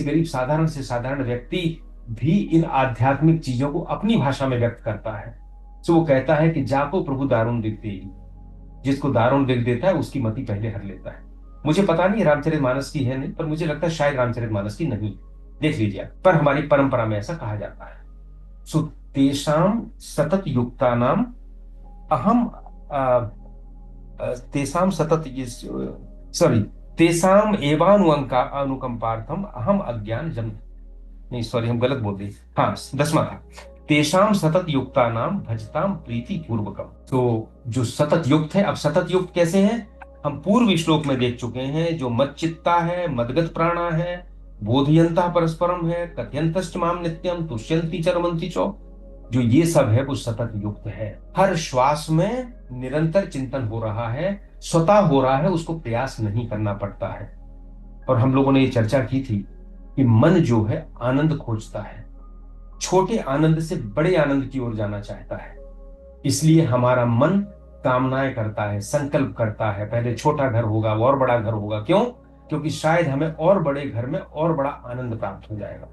गरीब, साधारण से साधारण व्यक्ति भी इन आध्यात्मिक चीजों को अपनी भाषा में व्यक्त करता है। तो वो कहता है कि जाको प्रभु दारुण दिख दे, जिसको दारुण दिख देता है उसकी मति पहले हर लेता है। मुझे पता नहीं रामचरितमानस की है नहीं, पर मुझे लगता है शायद रामचरितमानस की नहीं, देख लीजिए। पर हमारी परंपरा में ऐसा कहा जाता है। सो तेषाम सतत युक्तानाम अहम तेषाम सतत सॉरी तेषाम एवानुअंका अनुकंपार्थम अहम अज्ञान जम, नहीं सॉरी हम गलत बोल रहे। हाँ 10वां था, तेषाम सतत युक्ता नाम भजताम प्रीति पूर्वकम। तो जो सतत युक्त है, अब सतत युक्त कैसे है हम पूर्व श्लोक में देख चुके हैं। जो मच्चित्ता है, मदगत प्राणा है, बोधयंता परस्परम है, कथयंतश्च माम नित्यम तुष्यंती च रमन्ति चौ, जो ये सब है वो सतत युक्त है। हर श्वास में निरंतर चिंतन हो रहा है, स्वतः हो रहा है, उसको प्रयास नहीं करना पड़ता है। और हम लोगों ने ये चर्चा की थी कि मन जो है आनंद खोजता है, छोटे आनंद से बड़े आनंद की ओर जाना चाहता है। इसलिए हमारा मन कामनाएं करता है, संकल्प करता है, पहले छोटा घर होगा वो और बड़ा घर होगा। क्यों? क्योंकि शायद हमें और बड़े घर में और बड़ा आनंद प्राप्त हो जाएगा।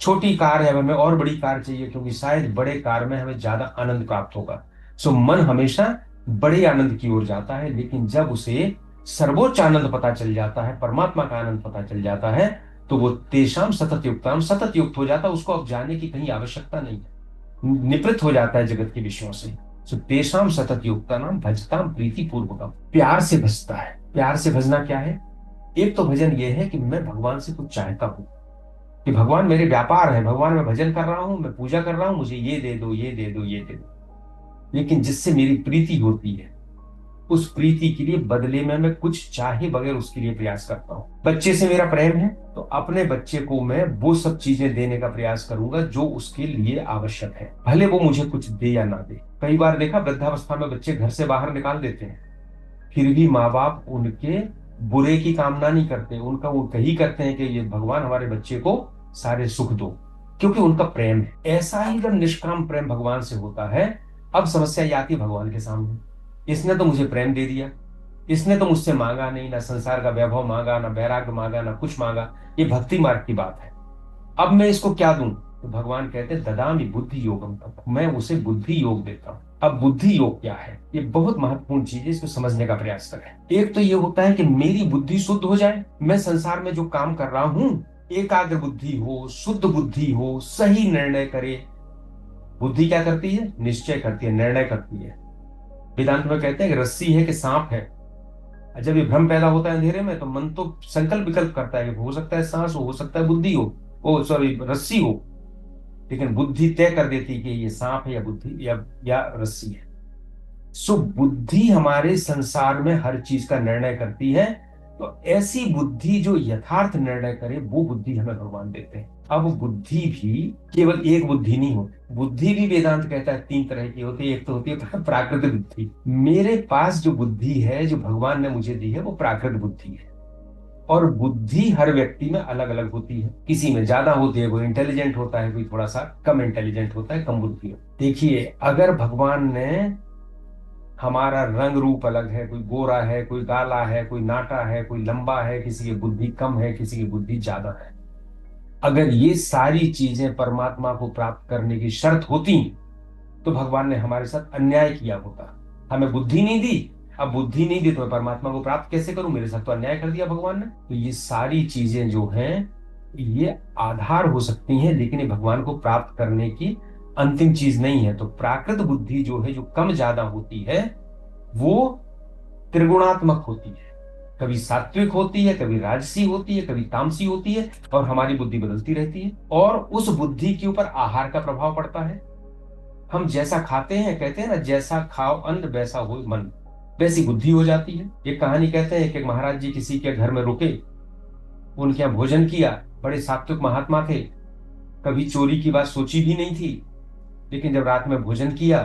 छोटी कार है, हमें और बड़ी कार चाहिए, क्योंकि शायद बड़े कार में हमें ज्यादा आनंद प्राप्त होगा। सो मन हमेशा बड़े आनंद की ओर जाता है। लेकिन जब उसे सर्वोच्च आनंद पता चल जाता है, परमात्मा का आनंद पता चल जाता है, तो वो तेषाम सतत युक्ताम, सतत युक्त हो जाता है। उसको अब जाने की कहीं आवश्यकता नहीं है, निवृत्त हो जाता है जगत के विषयों से। सो तेषाम सतत युक्ता नाम भजताम प्रीति पूर्वकम, प्यार से भजता है। प्यार से भजना क्या है? एक तो भजन ये है कि मैं भगवान से कुछ चाहता हूं, कि भगवान मेरे व्यापार है, भगवान मैं भजन कर रहा हूं, मैं पूजा कर रहा हूं, मुझे ये दे दो, ये दे दो, ये दे दो। लेकिन जिससे मेरी प्रीति होती है, उस प्रीति के लिए बदले में मैं कुछ चाहे बगैर उसके लिए प्रयास करता हूं। बच्चे से मेरा प्रेम है, तो अपने बच्चे को मैं वो सब चीजें देने का प्रयास करूंगा जो उसके लिए आवश्यक है, भले वो मुझे कुछ दे या ना दे। कई बार देखा, वृद्धावस्था में बच्चे घर से बाहर निकाल देते हैं, फिर भी माँ बाप उनके बुरे की कामना नहीं करते, उनका वो कही करते हैं कि ये भगवान हमारे बच्चे को सारे सुख दो, क्योंकि उनका प्रेम है। ऐसा ही जब निष्काम प्रेम भगवान से होता है, अब समस्या ये आती है भगवान के सामने, इसने तो मुझे प्रेम दे दिया, इसने तो मुझसे मांगा नहीं, ना संसार का वैभव मांगा, ना वैराग्य मांगा, ना कुछ मांगा, ये भक्ति मार्ग की बात है, अब मैं इसको क्या दूं? तो भगवान कहते हैं ददामि बुद्धि योगम तप, मैं उसे बुद्धि योग देता हूं। अब बुद्धि योग क्या है? ये बहुत महत्वपूर्ण चीज है, इसको समझने का प्रयास करें। एक तो ये होता है कि मेरी बुद्धि शुद्ध हो जाए, मैं संसार में जो काम कर रहा हूं एकाग्र बुद्धि हो, शुद्ध बुद्धि हो, सही निर्णय करे। बुद्धि क्या करती है? निश्चय करती है, निर्णय करती है। वेदांत में कहते हैं कि रस्सी है कि सांप है। जब ये भ्रम पैदा होता है अंधेरे में, तो मन तो संकल्प विकल्प करता है कि हो सकता है सांस हो सकता है बुद्धि हो, ओ सॉरी रस्सी हो, लेकिन बुद्धि तय कर देती कि ये सांप है या बुद्धि या रस्सी है। सो बुद्धि हमारे संसार में हर चीज का निर्णय करती है। तो ऐसी बुद्धि जो यथार्थ निर्णय करे, वो बुद्धि हमें भगवान देते हैं। अब बुद्धि भी केवल एक बुद्धि नहीं होती, बुद्धि भी वेदांत कहता है 3 तरह की होती है। एक तो होती है प्राकृतिक बुद्धि, मेरे पास जो बुद्धि है जो भगवान ने मुझे दी है वो प्राकृतिक बुद्धि है। और बुद्धि हर व्यक्ति में अलग अलग होती है, किसी में ज्यादा होती है, कोई इंटेलिजेंट होता है, कोई थोड़ा सा कम इंटेलिजेंट होता है, कम बुद्धि हो। देखिए, अगर भगवान ने हमारा रंग रूप अलग है, कोई गोरा है, कोई काला है, कोई नाटा है, कोई लंबा है, किसी की बुद्धि कम है, किसी की बुद्धि ज्यादा है, अगर ये सारी चीजें परमात्मा को प्राप्त करने की शर्त होती तो भगवान ने हमारे साथ अन्याय किया होता। हमें बुद्धि नहीं दी, अब बुद्धि नहीं दी तो मैं परमात्मा को प्राप्त कैसे करूं? मेरे साथ तो अन्याय कर दिया भगवान ने। तो ये सारी चीजें जो हैं ये आधार हो सकती हैं, लेकिन ये भगवान को प्राप्त करने की अंतिम चीज नहीं है। तो प्राकृत बुद्धि जो है, जो कम ज्यादा होती है, वो त्रिगुणात्मक होती है। कभी सात्विक होती है, कभी राजसी होती है, कभी तामसी होती है, और हमारी बुद्धि बदलती रहती है। और उस बुद्धि के ऊपर आहार का प्रभाव पड़ता है। हम जैसा खाते हैं, कहते हैं ना, जैसा खाओ अन्न वैसा हो मन, वैसी बुद्धि हो जाती है। एक कहानी कहते हैं कि एक महाराज जी किसी के घर में रुके, उनके यहाँ भोजन किया। बड़े सात्विक महात्मा थे, कभी चोरी की बात सोची भी नहीं थी। लेकिन जब रात में भोजन किया,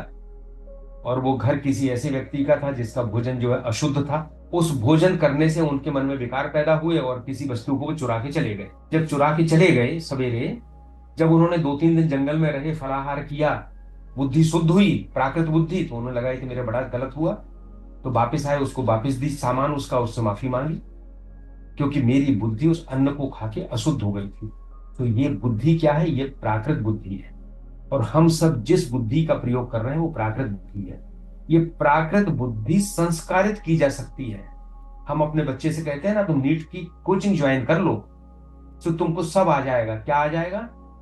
और वो घर किसी ऐसे व्यक्ति का था जिसका भोजन जो है अशुद्ध था, उस भोजन करने से उनके मन में विकार पैदा हुए और किसी वस्तु को वो चुरा के चले गए। जब चुरा के चले गए सवेरे, जब उन्होंने 2-3 दिन जंगल में रहे, फलाहार किया, बुद्धि शुद्ध हुई, प्राकृत बुद्धि, तो उन्हें लगा कि मेरा बड़ा गलत हुआ। तो वापिस आए, उसको वापिस दी सामान उसका, उससे माफी मांगी, क्योंकि मेरी बुद्धि उस अन्न को खा के अशुद्ध हो गई थी। तो ये बुद्धि क्या है? ये प्राकृत बुद्धि है। और हम सब जिस बुद्धि का प्रयोग कर रहे हैं वो प्राकृत बुद्धि है। ये प्राकृत बुद्धि संस्कारित की जा सकती है। हम अपने बच्चे से कहते हैं ना, तुम नीट की कोचिंग ज्वाइन कर लो तो तुमको सब आ जाएगा। क्या आ जाएगा?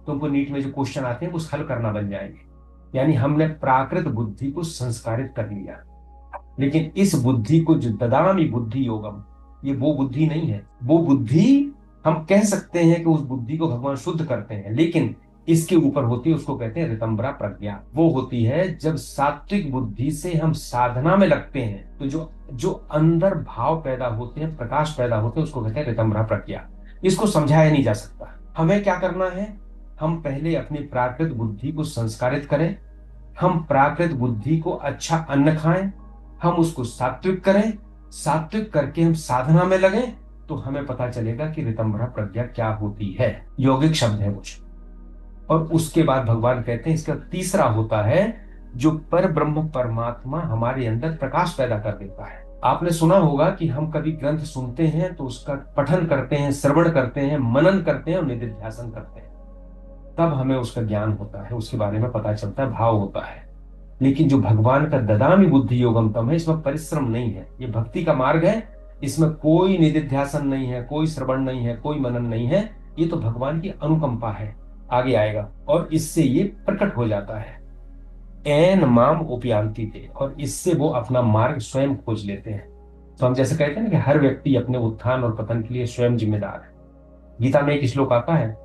तुमको नीट में जो क्वेश्चन आते हैं वो हल करना बन जाएंगे। यानी हमने प्राकृत बुद्धि को संस्कारित कर लिया। लेकिन इस बुद्धि को, जो ददामी बुद्धि योगम, ये वो बुद्धि नहीं है। वो बुद्धि, हम कह सकते हैं कि उस बुद्धि को भगवान शुद्ध करते हैं, लेकिन इसके ऊपर होती है, उसको कहते हैं ऋतंबरा प्रज्ञा। वो होती है जब सात्विक बुद्धि से हम साधना में लगते हैं, तो जो जो अंदर भाव पैदा होते हैं, प्रकाश पैदा होते हैं, उसको कहते हैं ऋतंबरा प्रज्ञा। इसको समझाया नहीं जा सकता। हमें क्या करना है? हम पहले अपनी प्राकृत बुद्धि को संस्कारित करें। हम प्राकृत बुद्धि को अच्छा अन्न खाएं, हम उसको सात्विक करें। सात्विक करके हम साधना में लगे, तो हमें पता चलेगा कि ऋतंबरा प्रज्ञा क्या होती है। यौगिक शब्द है कुछ। और उसके बाद भगवान कहते हैं, इसका तीसरा होता है जो पर ब्रह्म परमात्मा हमारे अंदर प्रकाश पैदा कर देता है। आपने सुना होगा कि हम कभी ग्रंथ सुनते हैं तो उसका पठन करते हैं, श्रवण करते हैं, मनन करते हैं और निधिध्यासन करते हैं, तब हमें उसका ज्ञान होता है, उसके बारे में पता चलता है, भाव होता है। लेकिन जो भगवान का ददामी बुद्धि योगम तम है, इसमें परिश्रम नहीं है। ये भक्ति का मार्ग है, इसमें कोई निधिध्यासन नहीं है, कोई श्रवण नहीं है, कोई मनन नहीं है। ये तो भगवान की अनुकंपा है, आगे आएगा, और इससे ये प्रकट हो जाता है। एन माम उपयांति थे, और इससे वो अपना मार्ग स्वयं खोज लेते हैं। तो हम जैसे कहते हैं ना कि हर व्यक्ति अपने उत्थान और पतन के लिए स्वयं जिम्मेदार है। गीता में एक श्लोक आता है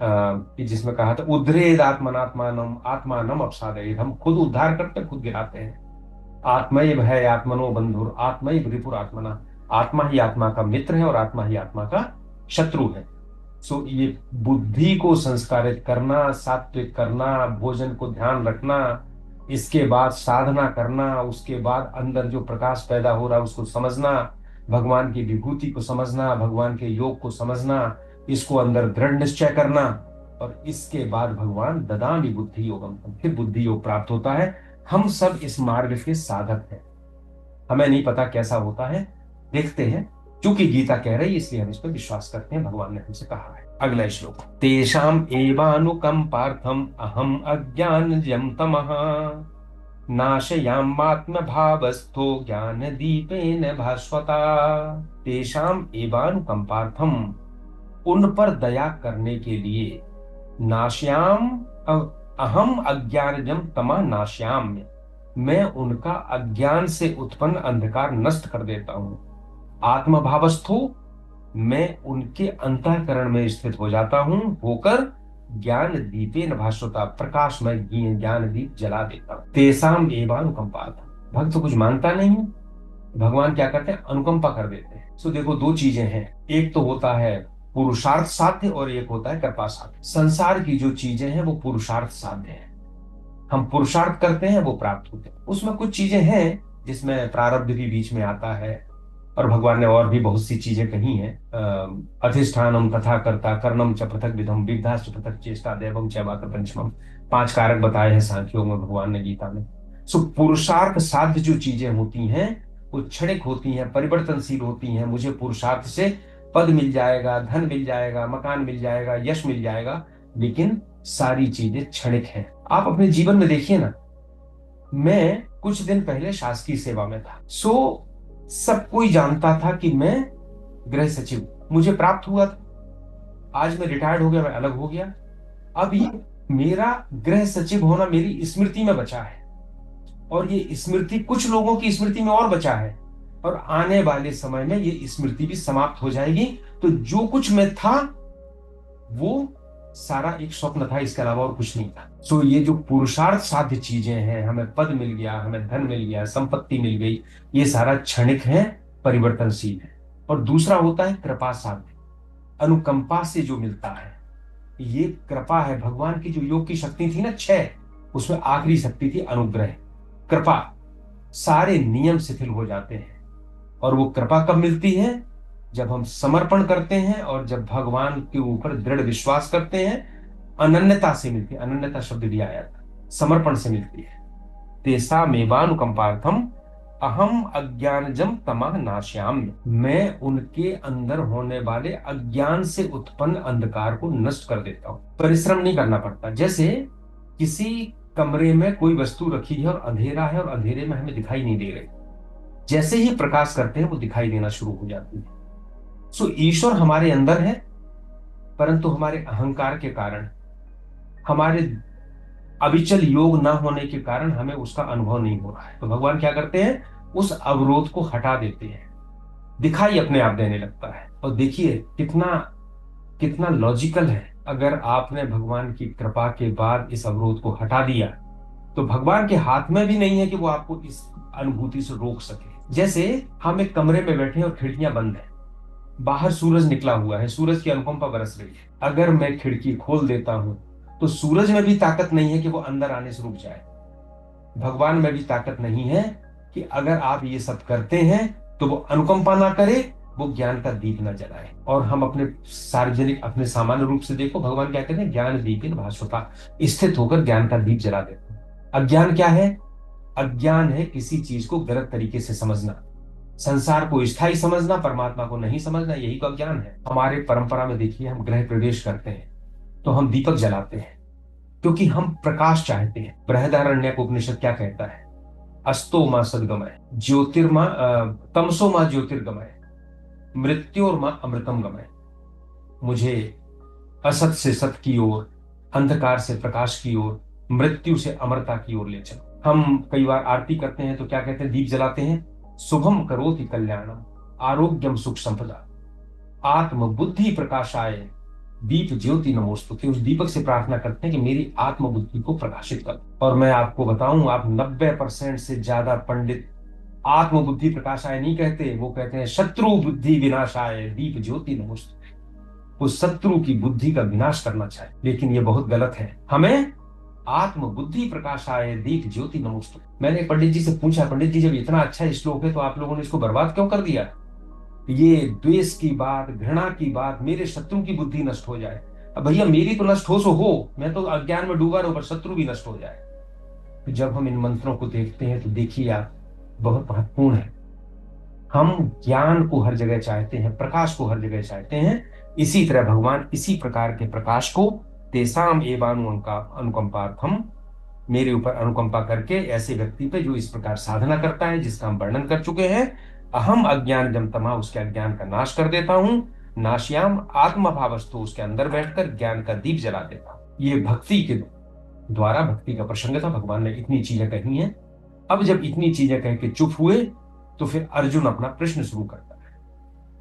कि जिसमें कहा था, उद्धरेद आत्मनात्मानम आत्मानम अपसादयेद। हम खुद उद्धार करते, खुद गिराते हैं। आत्मैव है आत्मनो बंधुर आत्मैव रिपुर आत्मना। आत्मा ही आत्मा का मित्र है और आत्मा ही आत्मा का शत्रु है। सो ये बुद्धि को संस्कारित करना, सात्विक करना, भोजन को ध्यान रखना, इसके बाद साधना करना, उसके बाद अंदर जो प्रकाश पैदा हो रहा है उसको समझना, भगवान की विभूति को समझना, भगवान के योग को समझना, इसको अंदर दृढ़ निश्चय करना, और इसके बाद भगवान ददामी बुद्धि योगम, फिर बुद्धि योग प्राप्त होता है। हम सब इस मार्ग के साधक हैं। हमें नहीं पता कैसा होता है, देखते हैं। क्योंकि गीता कह रही है इसलिए हम इस पर विश्वास करते हैं, भगवान ने हमसे कहा है। अगला श्लोक, तेषाम एवानुकंपार्थम अहम अज्ञानजं तमः नाशयामात्म भावस्थो ज्ञान दीपेन भास्वता। तेषाम एवानुकंपार्थम, उन पर दया करने के लिए, नाश्याम अहम अज्ञानजं तमः नाश्याम, मैं उनका अज्ञान से उत्पन्न अंधकार नष्ट कर देता हूं। आत्मभावस्थो, मैं उनके अंतःकरण में स्थित हो जाता हूं, होकर ज्ञान दीपेन भास्वता, प्रकाश में ज्ञान दीप जला देता हूं। तेसाम एवानुकंपात, भक्त कुछ मानता नहीं है, भगवान क्या करते हैं? अनुकंपा कर देते हैं। सो देखो, दो चीजें हैं, एक तो होता है पुरुषार्थ साध्य और एक होता है कृपा साध्य। संसार की जो चीजें हैं वो पुरुषार्थ साध्य है, हम पुरुषार्थ करते हैं, वो प्राप्त होते हैं। उसमें कुछ चीजें हैं जिसमें प्रारब्ध भी बीच में आता है, और भगवान ने और भी बहुत सी चीजें कही हैं। अधिष्ठानम तथा कर्ता कर्णम च पृथक विधम विविधाश्च पृथक चेष्टा दैवम च वाक पंचमम, 5 कारक बताए हैं सांख्यों में भगवान ने गीता में। सो पुरुषार्थ साध्य जो चीजें होती हैं वो क्षणिक होती हैं, परिवर्तनशील होती हैं। मुझे पुरुषार्थ से पद मिल जाएगा, धन मिल जाएगा, मकान मिल जाएगा, यश मिल जाएगा, लेकिन सारी चीजें क्षणिक हैं। आप अपने जीवन में देखिए ना, मैं कुछ दिन पहले शासकीय सेवा में था। सो सब कोई जानता था कि मैं गृह सचिव, मुझे प्राप्त हुआ था। आज मैं रिटायर्ड हो गया, मैं अलग हो गया। अब ये मेरा गृह सचिव होना मेरी स्मृति में बचा है, और ये स्मृति कुछ लोगों की स्मृति में और बचा है। और आने वाले समय में ये स्मृति भी समाप्त हो जाएगी। तो जो कुछ मैं था वो सारा एक स्वप्न था, इसके अलावा और कुछ नहीं था। सो ये जो पुरुषार्थ साध्य चीजें हैं, हमें पद मिल गया, हमें धन मिल गया, संपत्ति मिल गई, ये सारा क्षणिक है, परिवर्तनशील है। और दूसरा होता है कृपा साध्य, अनुकंपा से जो मिलता है, ये कृपा है। भगवान की जो योग की शक्ति थी ना 6, उसमें आखिरी शक्ति थी अनुग्रह, कृपा। सारे नियम शिथिल हो जाते हैं। और वो कृपा कब मिलती है? जब हम समर्पण करते हैं और जब भगवान के ऊपर दृढ़ विश्वास करते हैं। अनन्यता से मिलती है, अनन्यता शब्द भी आया था, समर्पण से मिलती है। तेसा मेवानुकंपार्थम अहम अज्ञानजम तमः नाश्याम्य, मैं उनके अंदर होने वाले अज्ञान से उत्पन्न अंधकार को नष्ट कर देता हूं। परिश्रम नहीं करना पड़ता। जैसे किसी कमरे में कोई वस्तु रखी है और अंधेरा है और अंधेरे में हमें दिखाई नहीं दे रही, जैसे ही प्रकाश करते हैं वो दिखाई देना शुरू हो जाती है। सो ईश्वर हमारे अंदर है, परंतु हमारे अहंकार के कारण, हमारे अविचल योग ना होने के कारण हमें उसका अनुभव नहीं हो रहा है। तो भगवान क्या करते हैं? उस अवरोध को हटा देते हैं, दिखाई अपने आप देने लगता है। और देखिए कितना कितना लॉजिकल है। अगर आपने भगवान की कृपा के बाद इस अवरोध को हटा दिया, तो भगवान के हाथ में भी नहीं है कि वो आपको इस अनुभूति से रोक सके। जैसे हम एक कमरे में बैठे और खिड़कियां बंद है, बाहर सूरज निकला हुआ है, सूरज की अनुकंपा बरस रही है। अगर मैं खिड़की खोल देता हूं तो सूरज में भी ताकत नहीं है कि वो अंदर आने से रुक जाए। भगवान में भी ताकत नहीं है कि अगर आप ये सब करते हैं तो वो अनुकंपा ना करे, वो ज्ञान का दीप ना जलाए। और हम अपने सार्वजनिक, अपने सामान्य रूप से देखो, भगवान क्या कहते हैं? ज्ञान दीपिन भास्वता, स्थित होकर ज्ञान का दीप जला देते हैं। अज्ञान क्या है? अज्ञान है किसी चीज को गलत तरीके से समझना, संसार को स्थायी समझना, परमात्मा को नहीं समझना, यही तो अज्ञान है। हमारे परंपरा में देखिए, हम गृह प्रवेश करते हैं तो हम दीपक जलाते हैं, क्योंकि हम प्रकाश चाहते हैं। बृहदारण्यक उपनिषद क्या कहता है? अस्तो मां सदगमय, ज्योतिर्मा तमसो मां ज्योतिर्गमय, मृत्योर्मा अमृतम गमय। मुझे असत से सत की ओर, अंधकार से प्रकाश की ओर, मृत्यु से अमरता की ओर ले चलो। हम कई बार आरती करते हैं तो क्या कहते हैं? दीप जलाते हैं, शुभम करोति कल्याणम, आरोग्यम सुख संपदा, आत्म बुद्धि प्रकाशाय दीप ज्योति नमोस्तुते। उस दीपक से प्रार्थना करते हैं कि मेरी आत्म बुद्धि को प्रकाशित कर। और मैं आपको बताऊं, आप 90% से ज्यादा पंडित आत्म बुद्धि प्रकाशाय नहीं कहते, वो कहते हैं शत्रु बुद्धि विनाशाय दीप ज्योति नमोस्तुते। वो शत्रु की बुद्धि का विनाश करना चाहे, लेकिन ये बहुत गलत है। हमें आत्म बुद्धि प्रकाशाय दीप ज्योति नमोस्तुते। मैंने पंडित जी से पूछा, पंडित जी जब इतना अच्छा श्लोक है तो आप लोगों ने इसको बर्बाद क्यों कर दिया? ये द्वेष की बात, घृणा की बात, मेरे शत्रु की बुद्धि नष्ट हो जाए। अब भैया मेरी तो नष्ट हो सो हो, मैं तो अज्ञान में डूबा रहूं, पर शत्रु भी नष्ट हो जाए। तो जब हम इन मंत्रों को देखते हैं तो देखिए आप, बहुत महत्वपूर्ण है। हम ज्ञान को हर जगह चाहते हैं, प्रकाश को हर जगह चाहते हैं। इसी तरह भगवान इसी प्रकार के प्रकाश को तेसाम एवानु अनुकंपार्थम, मेरे ऊपर अनुकंपा करके ऐसे व्यक्ति पे जो इस प्रकार साधना करता है, जिसका हम वर्णन कर चुके हैं, अहम अज्ञान जम तमा, उसके अज्ञान का नाश कर देता हूं। नाश्याम आत्मभावस्तु, उसके अंदर बैठकर ज्ञान का दीप जला देता हूं। ये भक्ति के द्वारा, भक्ति का प्रसंग था। भगवान ने इतनी चीजें कही हैं। अब जब इतनी चीजें कह के चुप हुए तो फिर अर्जुन अपना प्रश्न शुरू करता है।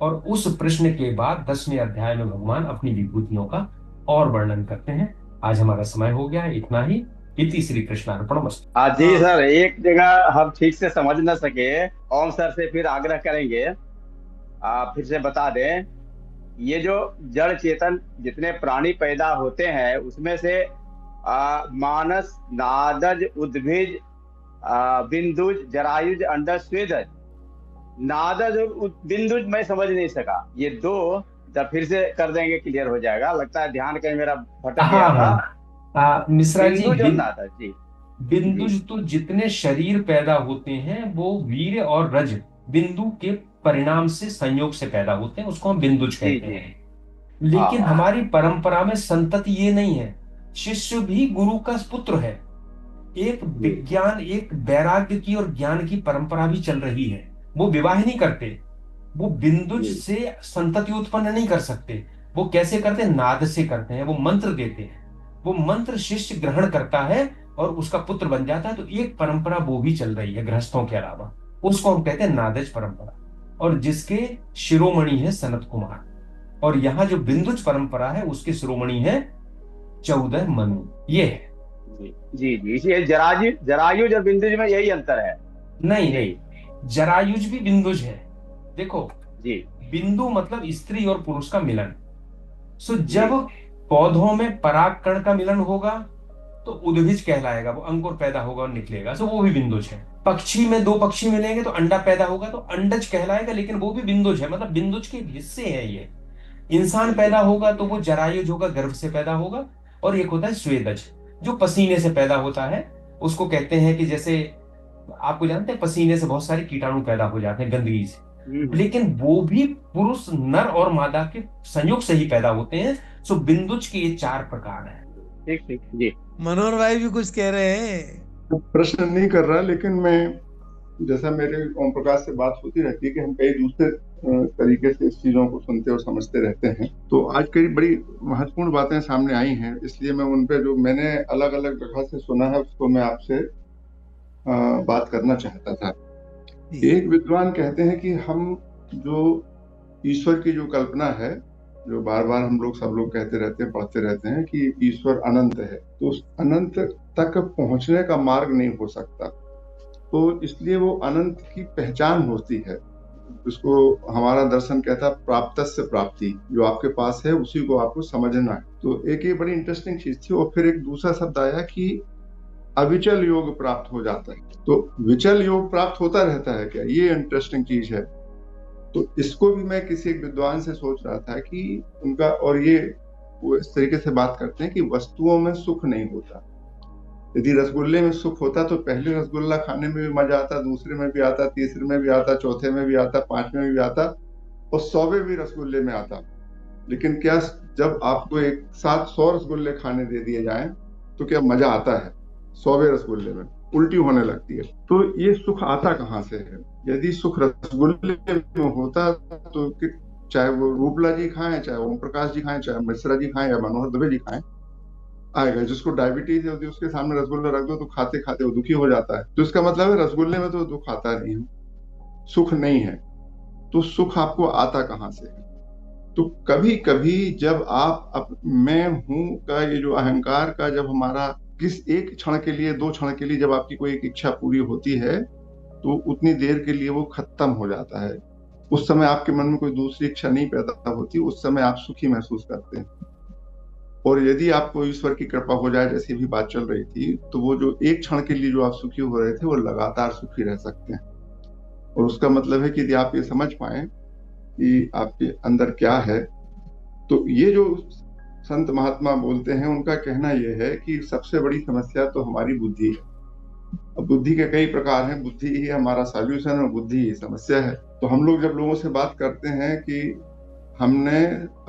और उस प्रश्न के बाद 10वें अध्याय में भगवान अपनी विभूतियों का और वर्णन करते हैं। आज हमारा समय हो गया है, इतना ही। इति श्री कृष्णार्पणमस्तु। जी सर, एक जगह हम ठीक से समझ न सके, ओम सर से फिर आग्रह करेंगे फिर से बता दें। ये जो जड़ चेतन जितने प्राणी पैदा होते हैं उसमें से मानस, नादज, उद्भिज, बिंदुज, जरायुज, अंडज, स्वेदज। नादज और बिंदुज मैं समझ नहीं सका, ये दो जब फिर से कर देंगे क्लियर हो जाएगा। लगता है ध्यान कहीं मेरा भटक गया हाँ था। हाँ, मिश्रा जी, बिंदुज और नादज जी। जी बिंदुज तो जितने शरीर पैदा होते हैं वो वीर्य और रज बिंदु के परिणाम से, संयोग से पैदा होते हैं, उसको हम बिंदुज जी कहते जी। हैं। लेकिन हाँ हमारी परंपरा में संतति ये नहीं है। शिष्य भी गुरु का पुत्र है। एक जी विज्ञान, एक वैराग्य की और ज्ञान की परंपरा भी चल रही है। वो विवाह नहीं करते, वो बिंदुज जी से संतति उत्पन्न नहीं कर सकते। वो कैसे करते हैं? नाद से करते हैं। वो मंत्र देते हैं, वो मंत्र शिष्य ग्रहण करता है और उसका पुत्र बन जाता है। तो एक परंपरा वो भी चल रही है गृहस्थों के अलावा। उसको हम कहते हैं नादज परंपरा, और जिसके शिरोमणि है सनत कुमार। और यहाँ जो बिंदुज परंपरा है उसके शिरोमणि है 14 मनु। ये है। जी जी जी, इसी जरायु जरायुज और बिंदुज में यही अंतर है। नहीं जी नहीं, जरायुज भी बिंदुज है। देखो, जी बिंदु मतलब स्त्री और पुरुष का मिलन। सो जी जब पौधों में पराग कण का मिलन होगा तो उद्भिज कहलाएगा, वो अंकुर पैदा होगा और निकलेगा, सो वो भी बिंदुज है। पक्षी में दो पक्षी मिलेंगे तो अंडा पैदा होगा तो अंडज कहलाएगा, लेकिन वो भी बिंदुज है, मतलब बिंदुज के हिस्से हैं ये। इंसान बिल्कुल। पैदा होगा तो वो जरायुज होगा, गर्भ से पैदा होगा। और एक होता है स्वेदज, जो पसीने से पैदा होता है। उसको कहते हैं कि जैसे आपको जानते हैं पसीने से बहुत सारे कीटाणु पैदा हो जाते हैं गंदगी से, हम्म। लेकिन वो भी पुरुष नर और मादा के संयोग से ही पैदा होते हैं। सो बिंदुज के ये 4 प्रकार हैं। ठीक ठीक जी। मनोहर भाई भी कुछ कह रहे हैं। प्रश्न नहीं कर रहा, लेकिन मैं, जैसा मेरे ओम प्रकाश से बात होती रहती है कि हम कई दूसरे तरीके से इस चीजों को सुनते और समझते रहते हैं, तो आज कई बड़ी महत्वपूर्ण बातें सामने आई हैं, इसलिए मैं उन पे जो मैंने अलग अलग जगह से सुना है उसको मैं आपसे बात करना चाहता था। एक विद्वान कहते हैं कि हम जो ईश्वर की जो कल्पना है, जो बार बार हम लोग सब लोग कहते रहते हैं, पढ़ते रहते हैं कि ईश्वर अनंत है, तो उस अनंत तक पहुंचने का मार्ग नहीं हो सकता, तो इसलिए वो अनंत की पहचान होती है। उसको हमारा दर्शन कहता है प्राप्तस्य प्राप्ति, जो आपके पास है उसी को आपको समझना है। तो एक ये बड़ी इंटरेस्टिंग चीज थी। और फिर एक दूसरा शब्द आया कि अविचल योग प्राप्त हो जाता है। तो विचल योग प्राप्त होता रहता है क्या, ये इंटरेस्टिंग चीज है। तो इसको भी मैं किसी एक विद्वान से सोच रहा था कि उनका, और ये वो इस तरीके से बात करते हैं कि वस्तुओं में सुख नहीं होता। यदि रसगुल्ले में सुख होता तो पहले रसगुल्ला खाने में भी मजा आता, दूसरे में भी आता, तीसरे में भी आता, चौथे में भी आता, पांचवें में भी आता, और 100वें भी रसगुल्ले में आता। लेकिन क्या जब आपको एक साथ 100 रसगुल्ले खाने दे दिए जाएं तो क्या मजा आता है? 100वें रसगुल्ले में उल्टी होने लगती है। तो ये सुख आता कहाँ से है? यदि सुख रसगुल्ले में होता तो चाहे वो रूपला जी खाएं, चाहे ओम प्रकाश जी खाएं, चाहे मिश्रा जी खाएं, या मनोहर दुबे जी खाएं, आएगा। जिसको डायबिटीज है, उसके सामने रसगुल्ला रख दो तो खाते खाते वो दुखी हो जाता है। तो इसका मतलब है रसगुल्ले में तो दुख आता नहीं है, सुख नहीं है। तो सुख आपको आता कहाँ से है? तो कभी कभी जब मैं हूं का ये जो अहंकार का, जब हमारा किस एक क्षण के लिए, 2 क्षण के लिए जब आपकी कोई एक इच्छा पूरी होती है तो उतनी देर के लिए वो खत्म हो जाता है। उस समय आपके मन में कोई दूसरी इच्छा नहीं पैदा होती, उस समय आप सुखी महसूस करते हैं। और यदि आपको ईश्वर की कृपा हो जाए, जैसी भी बात चल रही थी, तो वो जो एक क्षण के लिए जो आप सुखी हो रहे थे वो लगातार सुखी रह सकते हैं। और उसका मतलब है कि यदि आप ये समझ पाए कि आपके अंदर क्या है, तो ये जो संत महात्मा बोलते हैं उनका कहना यह है कि सबसे बड़ी समस्या तो हमारी बुद्धि है। अब बुद्धि के कई प्रकार हैं, बुद्धि ही हमारा सॉल्यूशन है, बुद्धि ही समस्या है। तो हम लोग जब लोगों से बात करते हैं कि हमने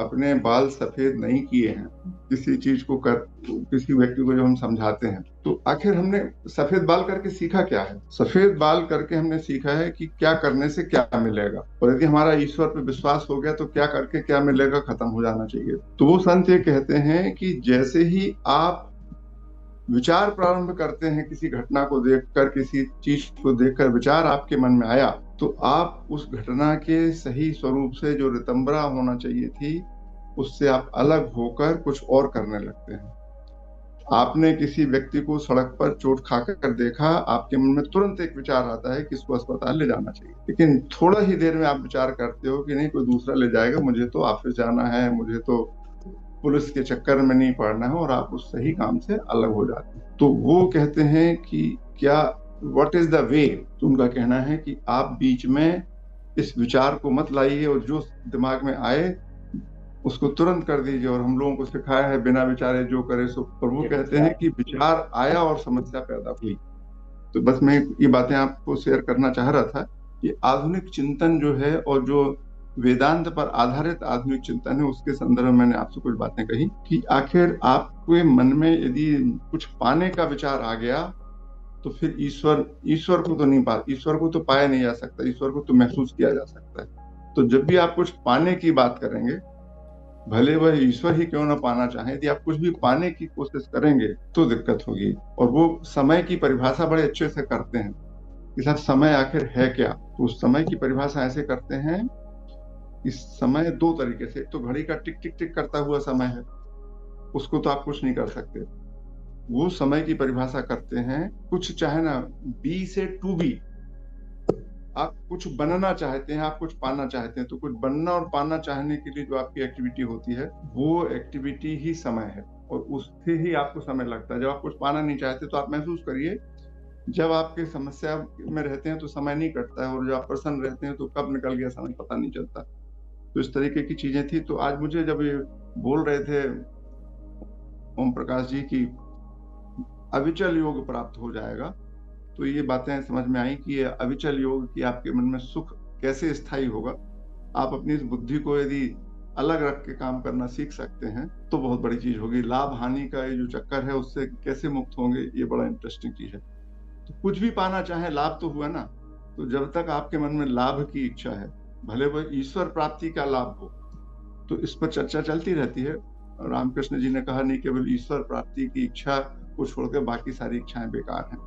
अपने बाल सफेद नहीं किए हैं, किसी चीज को किसी व्यक्ति को जब हम समझाते हैं, तो आखिर हमने सफेद बाल करके सीखा क्या है? सफेद बाल करके हमने सीखा है कि क्या करने से क्या मिलेगा, और यदि हमारा ईश्वर पे विश्वास हो गया तो क्या करके क्या मिलेगा खत्म हो जाना चाहिए। तो वो संत ये कहते हैं कि जैसे ही आप विचार प्रारंभ करते हैं, किसी घटना को देखकर, किसी चीज को देखकर विचार आपके मन में आया, तो आप उस घटना के सही स्वरूप से, जो रितंबरा होना चाहिए थी, उससे आप अलग होकर कुछ और करने लगते हैं। आपने किसी व्यक्ति को सड़क पर चोट खाकर देखा, आपके मन में तुरंत एक विचार आता है कि इसको अस्पताल ले जाना चाहिए, लेकिन थोड़ा ही देर में आप विचार करते हो कि नहीं, कोई दूसरा ले जाएगा, मुझे तो ऑफिस जाना है, मुझे तो पुलिस के चक्कर में नहीं पड़ना है, और आप उस सही काम से अलग हो जाते हैं। तो वो कहते हैं कि क्या व्हाट इज द वे? तो उनका कहना है कि आप बीच में इस विचार को मत लाइए, और जो दिमाग में आए उसको तुरंत कर दीजिए। और हम लोगों को सिखाया है बिना विचारे जो करे सो। पर वो कहते हैं कि विचार आया और समस्या पैदा हुई। तो बस मैं ये बातें आपको शेयर करना चाह रहा था कि आधुनिक चिंतन जो है, और जो वेदांत पर आधारित आधुनिक चिंतन है, उसके संदर्भ में मैंने आपसे कुछ बातें कही कि आखिर आपके मन में यदि कुछ पाने का विचार आ गया तो फिर ईश्वर को तो नहीं ईश्वर को तो पाया नहीं जा सकता, ईश्वर को तो महसूस किया जा सकता है। तो जब भी आप कुछ पाने की बात करेंगे, भले वह ईश्वर ही क्यों ना पाना चाहे, यदि आप कुछ भी पाने की कोशिश करेंगे तो दिक्कत होगी। और वो समय की परिभाषा बड़े अच्छे से करते हैं कि साहब समय आखिर है क्या। तो उस समय की परिभाषा ऐसे करते हैं कि समय दो तरीके से, एक तो घड़ी का टिक टिक टिक करता हुआ समय है, उसको तो आप कुछ नहीं कर सकते। वो समय की परिभाषा करते हैं कुछ, चाहे ना बी से टू बी, आप कुछ बनना चाहते हैं, आप कुछ पाना चाहते हैं, तो कुछ बनना और पाना चाहने के लिए जो आपकी एक्टिविटी होती है वो एक्टिविटी ही समय है, और उससे ही आपको समय लगता है। जब आप कुछ पाना नहीं चाहते तो आप महसूस करिए, जब आपके समस्या में रहते हैं तो समय नहीं कटता है, और जब आप प्रसन्न रहते हैं तो कब निकल गया समय पता नहीं चलता। तो इस तरीके की चीजें थी। तो आज मुझे जब ये बोल रहे थे ओम प्रकाश जी की अविचल योग प्राप्त हो जाएगा, तो ये बातें समझ में आई कि ये अविचल योग की आपके मन में सुख कैसे स्थायी होगा। आप अपनी इस बुद्धि को यदि अलग रख के काम करना सीख सकते हैं तो बहुत बड़ी चीज होगी। लाभ हानि का ये जो चक्कर है उससे कैसे मुक्त होंगे, ये बड़ा इंटरेस्टिंग चीज है। तो कुछ भी पाना चाहे, लाभ तो हुआ ना। तो जब तक आपके मन में लाभ की इच्छा है, भले वह ईश्वर प्राप्ति का लाभ हो, तो इस पर चर्चा चलती रहती है। रामकृष्ण जी ने कहा, नहीं केवल ईश्वर प्राप्ति की इच्छा को छोड़कर बाकी सारी इच्छाएं बेकार हैं।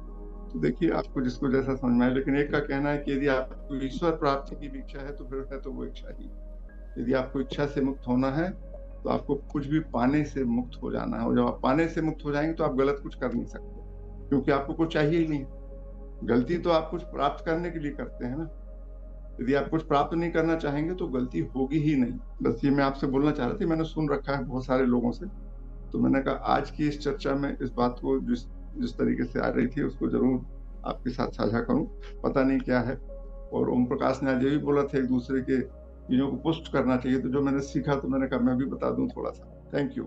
तो देखिए आपको जिसको जैसा समझ में आए, लेकिन एक का कहना है कि यदि आपको ईश्वर प्राप्ति की भी इच्छा है तो फिर है तो वो इच्छा ही। यदि आपको इच्छा से मुक्त होना है तो आपको कुछ भी पाने से मुक्त हो जाना है, और जब आप पाने से मुक्त हो जाएंगे तो आप गलत कुछ कर नहीं सकते, क्योंकि आपको कुछ चाहिए ही नहीं। गलती तो आप कुछ प्राप्त करने के लिए करते हैं ना। यदि आप कुछ प्राप्त नहीं करना चाहेंगे तो गलती होगी ही नहीं। बस ये मैं आपसे बोलना चाह रहा था। मैंने सुन रखा है बहुत सारे लोगों से, तो मैंने कहा आज की इस चर्चा में इस बात को जिस तरीके से आ रही थी उसको जरूर आपके साथ साझा करूं। पता नहीं क्या है। और ओम प्रकाश ने आज ये भी बोला था एक दूसरे के चीजों को पोस्ट करना चाहिए, तो जो मैंने सीखा तो मैंने कहा मैं भी बता दूं थोड़ा सा। Thank you.